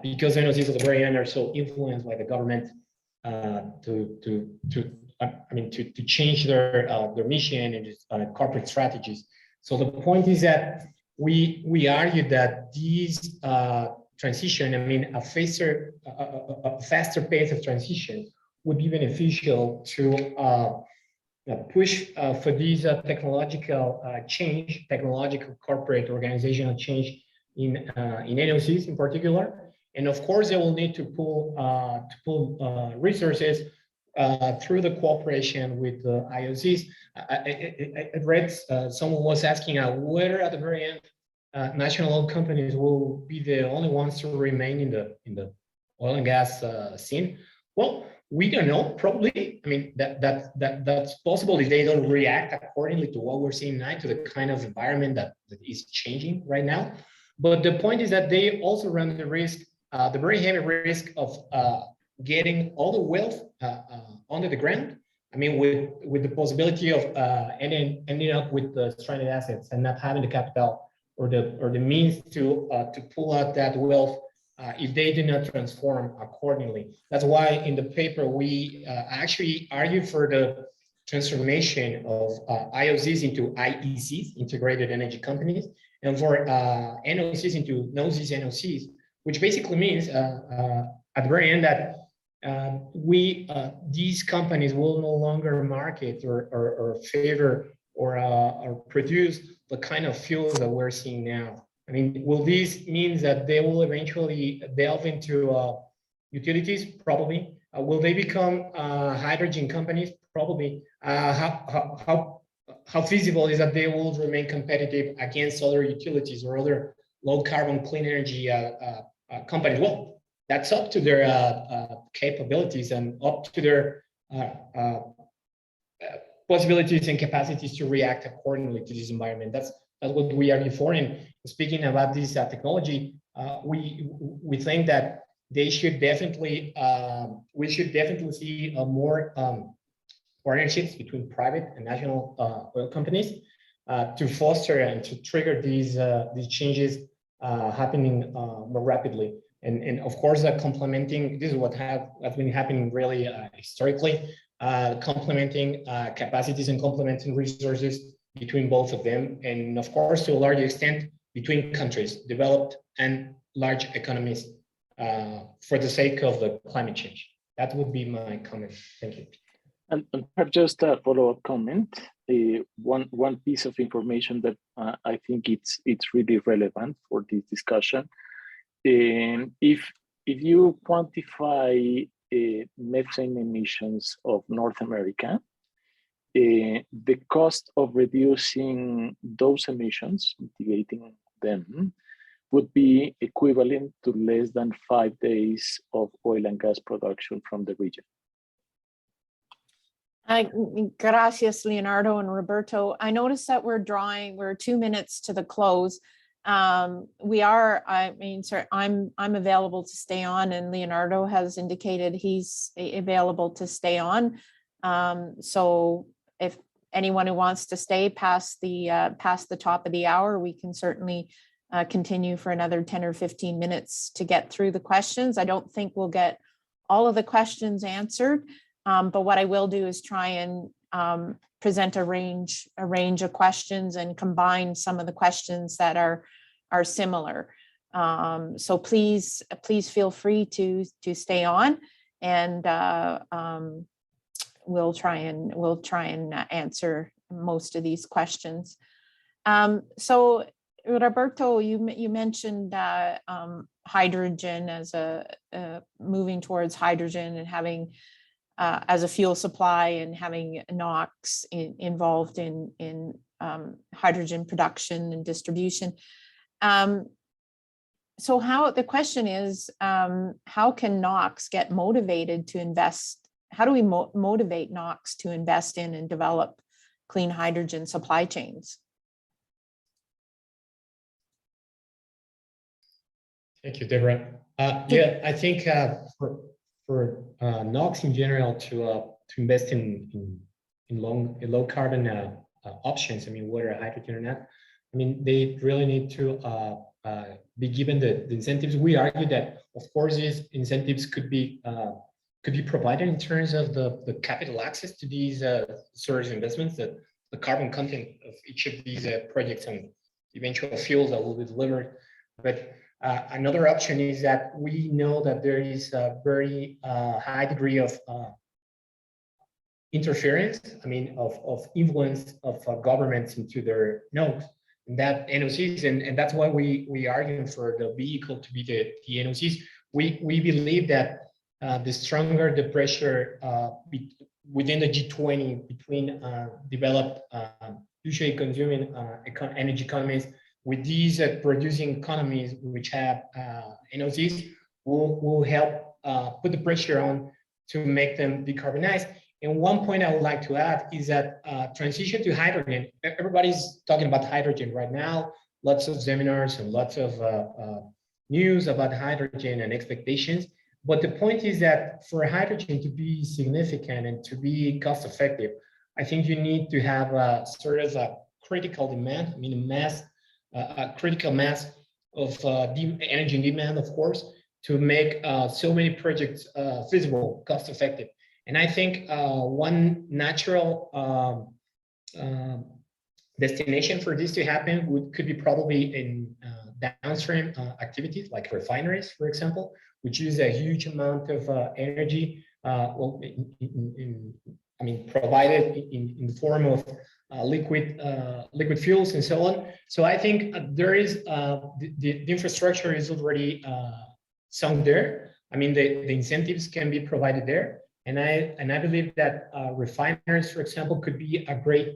because NOCs at the very end are so influenced by the government to change their mission and corporate strategies. So the point is that we argue that these transition, a faster pace of transition would be beneficial to push for these technological change, technological corporate organizational change in NOCs in particular. And of course, they will need to pull resources through the cooperation with the IOCs. I read someone was asking whether at the very end national oil companies will be the only ones to remain in the oil and gas scene. Well, we don't know. Probably, that's possible if they don't react accordingly to what we're seeing now, to the kind of environment that is changing right now. But the point is that they also run the risk, the very heavy risk of getting all the wealth under the ground. With the possibility of ending up with the stranded assets and not having the capital or the means to pull out that wealth if they do not transform accordingly. That's why in the paper we actually argue for the transformation of IOCs into IECs, integrated energy companies, and for NOCs into NOCs, which basically means at the very end that these companies will no longer market or favor or produce the kind of fuels that we're seeing now. Will this mean that they will eventually delve into utilities? Probably. Will they become hydrogen companies? Probably. How feasible is that they will remain competitive against other utilities or other low carbon clean energy companies. Well, that's up to their capabilities and up to their possibilities and capacities to react accordingly to this environment. That's what we argue for. And speaking about this technology, we think that they should definitely we should definitely see more partnerships between private and national oil companies to foster and to trigger these changes happening more rapidly. And of course, complementing, this is what has been happening really historically, complementing capacities and complementing resources between both of them. And of course, to a large extent, between countries, developed and large economies for the sake of the climate change. That would be my comment. Thank you. And perhaps just a follow-up comment. One piece of information that I think it's really relevant for this discussion. If you quantify methane emissions of North America, the cost of reducing those emissions, mitigating them, would be equivalent to less than 5 days of oil and gas production from the region. Gracias, Leonardo and Roberto. I noticed that we're 2 minutes to the close. I'm available to stay on, and Leonardo has indicated he's available to stay on. So if anyone who wants to stay past the top of the hour, we can certainly continue for another 10 or 15 minutes to get through the questions. I don't think we'll get all of the questions answered, but what I will do is try and present a range of questions and combine some of the questions that are similar. So please feel free to stay on, and we'll try and answer most of these questions. So Roberto, you mentioned hydrogen as moving towards hydrogen and having as a fuel supply and having NOCs involved in hydrogen production and distribution. So the question is, how can NOCs get motivated to invest? How do we motivate NOCs to invest in and develop clean hydrogen supply chains? Thank you, Deborah. Yeah, I think for NOCs in general to invest in low carbon options, I mean, whether hydrogen or not, I mean, they really need to be given the incentives. We argue that, of course, these incentives could be provided in terms of the capital access to these source investments, that the carbon content of each of these projects and eventual fuels that will be delivered. But another option is that we know that there is a very high degree of interference, I mean, of influence of governments into their nodes, and that NOCs, and that's why we argue for the vehicle to be the NOCs. We believe that the stronger the pressure within the G20 between developed, usually consuming energy economies, with these producing economies which have NOCs, will help put the pressure on to make them decarbonize. And one point I would like to add is that transition to hydrogen, everybody's talking about hydrogen right now, lots of seminars and lots of news about hydrogen and expectations. But the point is that for hydrogen to be significant and to be cost effective, I think you need to have a sort of a critical demand, I mean a critical mass of energy demand, of course, to make so many projects feasible, cost effective. And I think one natural destination for this to happen could be probably in downstream activities like refineries, for example, which use a huge amount of energy, provided in the form of liquid fuels and so on. So I think there is the infrastructure is already sunk there. I mean, the incentives can be provided there. And I believe that refiners, for example, could be a great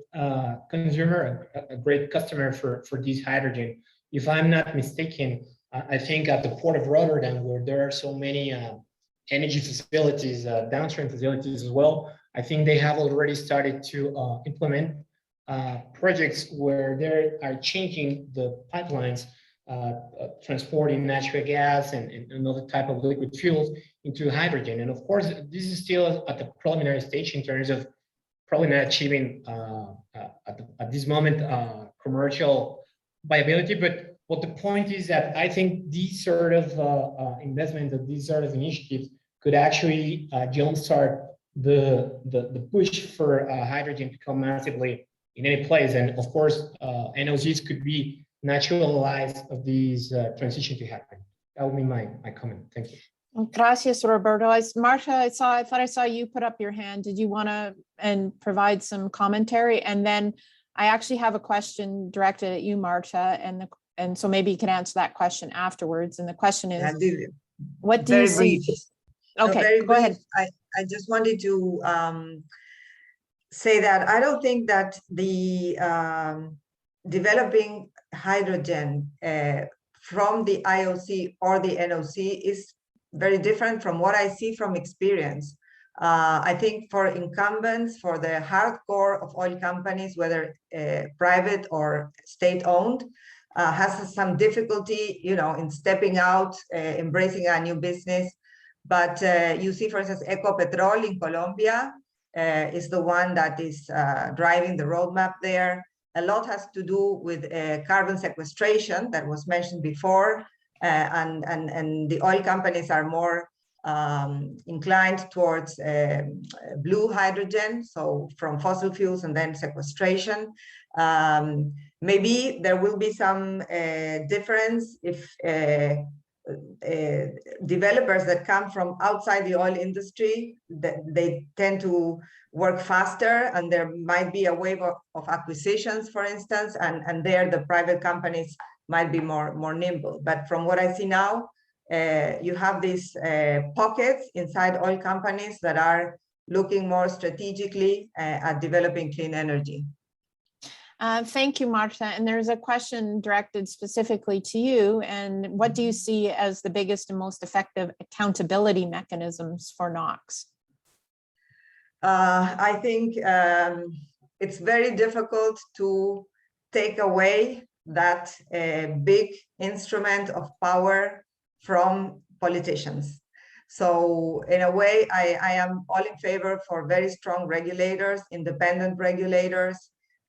consumer, a great customer for this hydrogen if I'm not mistaken, I think at the port of Rotterdam, where there are so many energy facilities, downstream facilities as well, I think they have already started to implement projects where they are changing the pipelines, transporting natural gas and another type of liquid fuels into hydrogen. And of course, this is still at the preliminary stage in terms of probably not achieving at this moment commercial viability. But what the point is that I think these sort of investments, and these sort of initiatives could actually jumpstart the push for hydrogen to come massively in any place. And of course, NOCs could be naturalized of these transition to happen. That would be my comment. Thank you. Gracias, Roberto. Marta, I thought I saw you put up your hand. Did you want to provide some commentary? And then I actually have a question directed at you, Marta, and so maybe you can answer that question afterwards. And the question is, what do you see? Okay, go ahead. I just wanted to say that I don't think that the developing hydrogen from the IOC or the NOC is very different from what I see from experience. I think for incumbents, for the hardcore of oil companies, whether private or state-owned, has some difficulty, in stepping out, embracing a new business. But you see, for instance, Ecopetrol in Colombia is the one that is driving the roadmap there. A lot has to do with carbon sequestration that was mentioned before, and the oil companies are more inclined towards blue hydrogen, so from fossil fuels and then sequestration. Maybe there will be some difference if developers that come from outside the oil industry, they tend to work faster, and there might be a wave of acquisitions, for instance, and there the private companies might be more nimble. But from what I see now, you have these pockets inside oil companies that are looking more strategically at developing clean energy. Thank you, Marta. And there's a question directed specifically to you. And what do you see as the biggest and most effective accountability mechanisms for NOCs? I think it's very difficult to take away that big instrument of power from politicians. So in a way, I am all in favor for very strong regulators, independent regulators,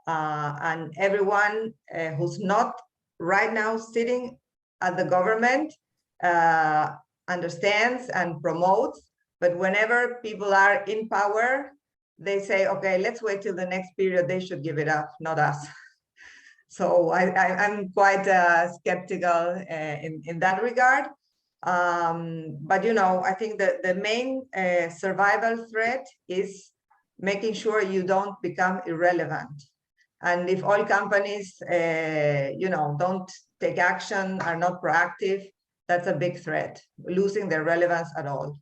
and everyone who's not right now sitting at the government understands and promotes. But whenever people are in power, they say, okay, let's wait till the next period. They should give it up, not us. So I'm quite skeptical in that regard. But, I think that the main survival threat is making sure you don't become irrelevant. And if oil companies, don't take action, are not proactive, that's a big threat, losing their relevance at all.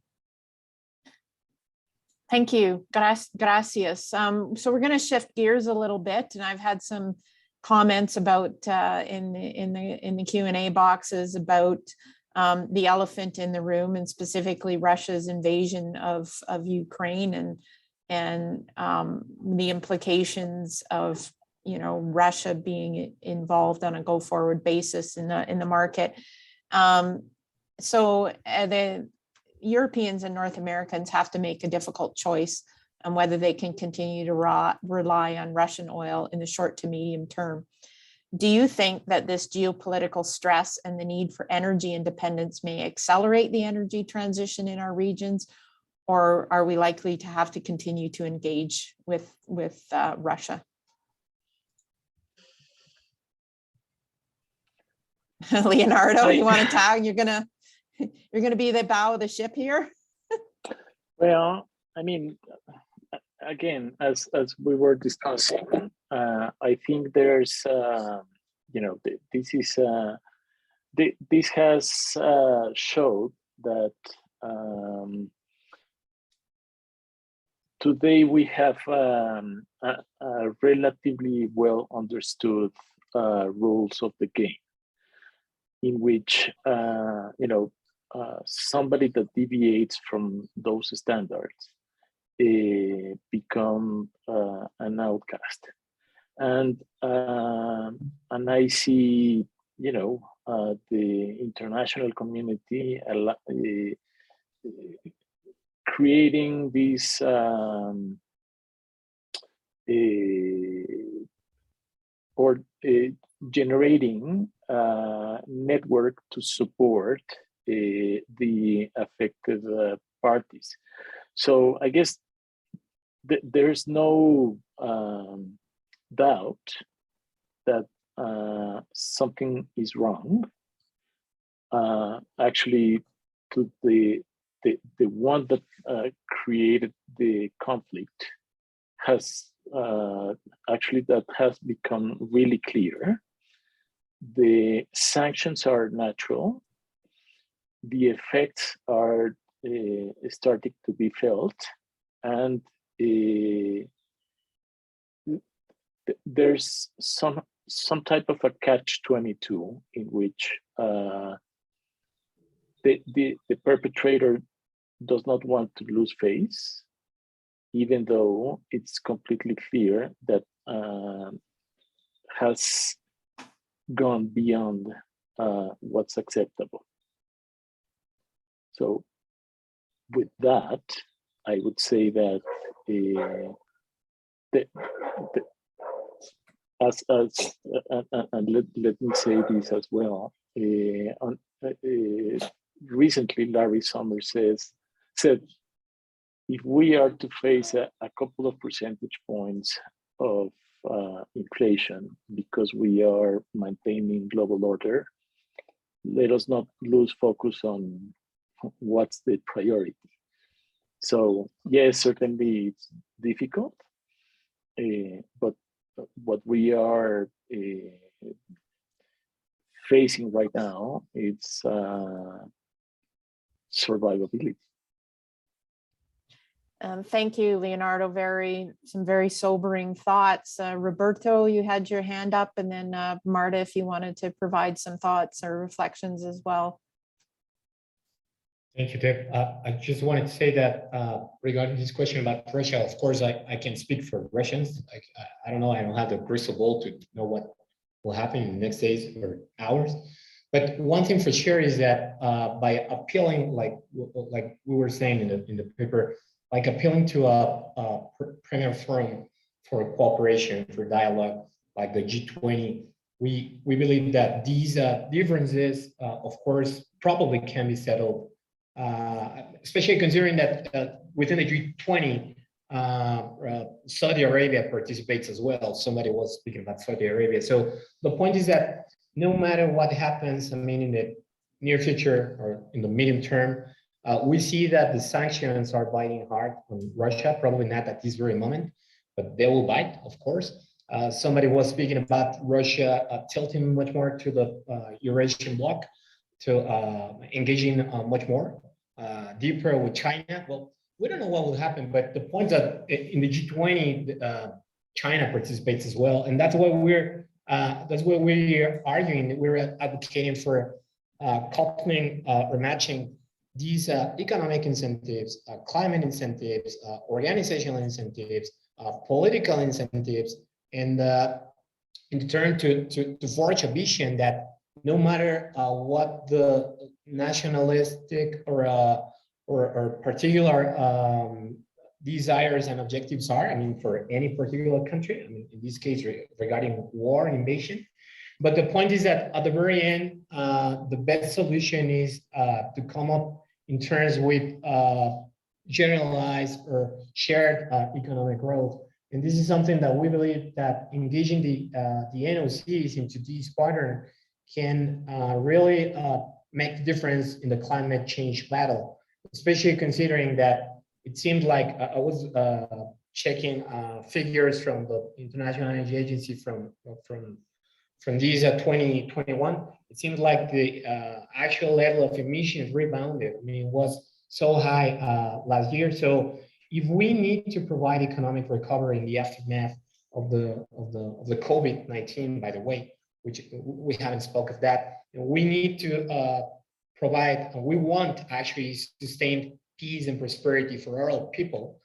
Thank you. Gracias. So we're going to shift gears a little bit, and I've had some comments about in the Q&A boxes about the elephant in the room, and specifically Russia's invasion of Ukraine and the implications of Russia being involved on a go-forward basis in the market. So the Europeans and North Americans have to make a difficult choice on whether they can continue to rely on Russian oil in the short to medium term. Do you think that this geopolitical stress and the need for energy independence may accelerate the energy transition in our regions, or are we likely to have to continue to engage with Russia? Leonardo, you want to tag? You're gonna be the bow of the ship here. Well, I mean, again, as we were discussing, I think there's, this has showed that today we have a relatively well understood rules of the game. in which somebody that deviates from those standards become an outcast, and I see the international community creating this or generating a network to support the affected parties. So I guess there's no doubt that something is wrong. Actually, to the one that created the conflict has that has become really clear. The sanctions are natural. The effects are starting to be felt, and there's some type of a catch-22 in which the perpetrator does not want to lose face, even though it's completely clear that has gone beyond what's acceptable. So with that, I would say that and let me say this as well. Recently, Larry Summers said, if we are to face a couple of percentage points of inflation because we are maintaining global order, let us not lose focus on what's the priority. So yes, certainly it's difficult, but what we are facing right now, it's survivability. Thank you, Leonardo. Some very sobering thoughts. Roberto, you had your hand up, and then Marta, if you wanted to provide some thoughts or reflections as well. Thank you, Deb. I just wanted to say that regarding this question about Russia, of course, I can speak for Russians. I don't know, I don't have the crystal ball to know what will happen in the next days or hours. But one thing for sure is that by appealing, like we were saying in the paper, like appealing to a premier forum for cooperation, for dialogue, like the G20, we believe that these differences, of course, probably can be settled, especially considering that within the G20, Saudi Arabia participates as well. Somebody was speaking about Saudi Arabia. So the point is that no matter what happens, I mean, in the near future or in the medium term, we see that the sanctions are biting hard on Russia, probably not at this very moment, but they will bite, of course. Somebody was speaking about Russia tilting much more to the Eurasian bloc, to engaging much more deeper with China. Well, we don't know what will happen, but the point that in the G20, China participates as well, and that's what we're arguing. We're advocating for coupling or matching these economic incentives, climate incentives, organizational incentives, political incentives, and in turn to forge a vision that no matter what the nationalistic or particular desires and objectives are, I mean, for any particular country, I mean, in this case, regarding war and invasion. But the point is that at the very end, the best solution is to come up in terms with generalized or shared economic growth. And this is something that we believe that engaging the NOCs into this pattern can really make the difference in the climate change battle, especially considering that it seemed like I was checking figures from the International Energy Agency from these 2021. It seems like the actual level of emissions rebounded. I mean, it was so high last year. So if we need to provide economic recovery in the aftermath of the COVID-19, by the way, which we haven't spoke of that, We need to provide, and we want actually sustained peace and prosperity for all people.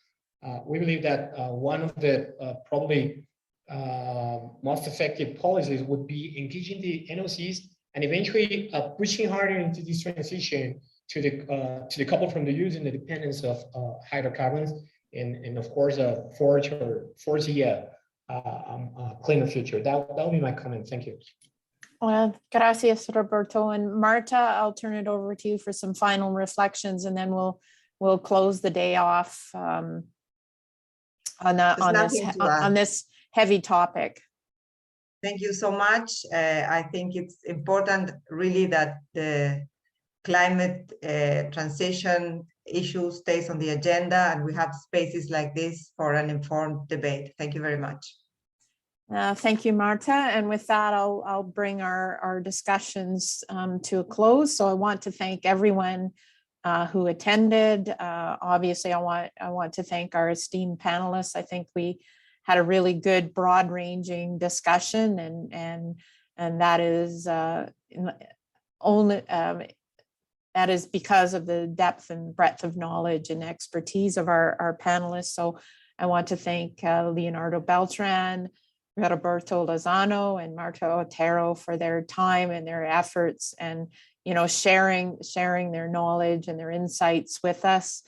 We believe that one of the probably most effective policies would be engaging the NOCs and eventually pushing harder into this transition to the couple from the use and the dependence of hydrocarbons, and of course foresee a cleaner future. That would be my comment. Thank you. Well, gracias, Roberto. And Marta, I'll turn it over to you for some final reflections, and then we'll close the day off on this heavy topic. Thank you so much. I think it's important really that the climate transition issue stays on the agenda, and we have spaces like this for an informed debate. Thank you very much. Thank you, Marta. And with that, I'll bring our discussions to a close. So I want to thank everyone who attended. Obviously, I want to thank our esteemed panelists. I think we had a really good, broad-ranging discussion, and that is that is because of the depth and breadth of knowledge and expertise of our panelists. So I want to thank Leonardo Beltran, Roberto Lozano, and Marta Otero for their time and their efforts, and sharing their knowledge and their insights with us.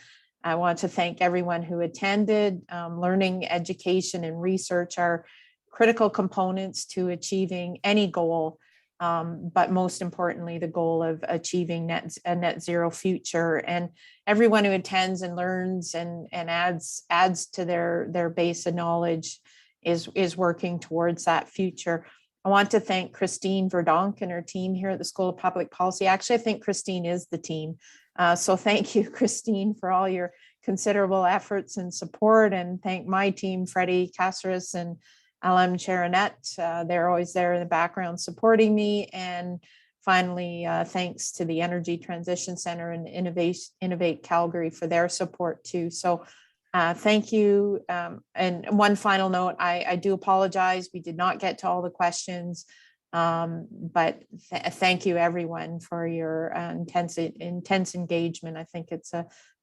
I want to thank everyone who attended. Learning, education, and research are critical components to achieving any goal, but most importantly, the goal of achieving a net zero future. And everyone who attends and learns and adds to their base of knowledge is working towards that future. I want to thank Christine Verdonk and her team here at the School of Public Policy. Actually, I think Christine is the team. So thank you, Christine, for all your considerable efforts and support, and thank my team, Freddie Caceres and Alam Charanet. They're always there in the background supporting me. And finally, thanks to the Energy Transition Center and Innovate Calgary for their support too. So thank you. And one final note, I do apologize. We did not get to all the questions, but thank you everyone for your intense engagement. I think it's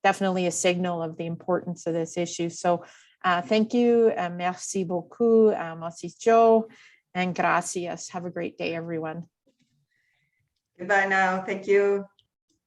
definitely a signal of the importance of this issue. So thank you. Merci beaucoup. Merci Joe, and gracias. Have a great day, everyone. Goodbye now. Thank you.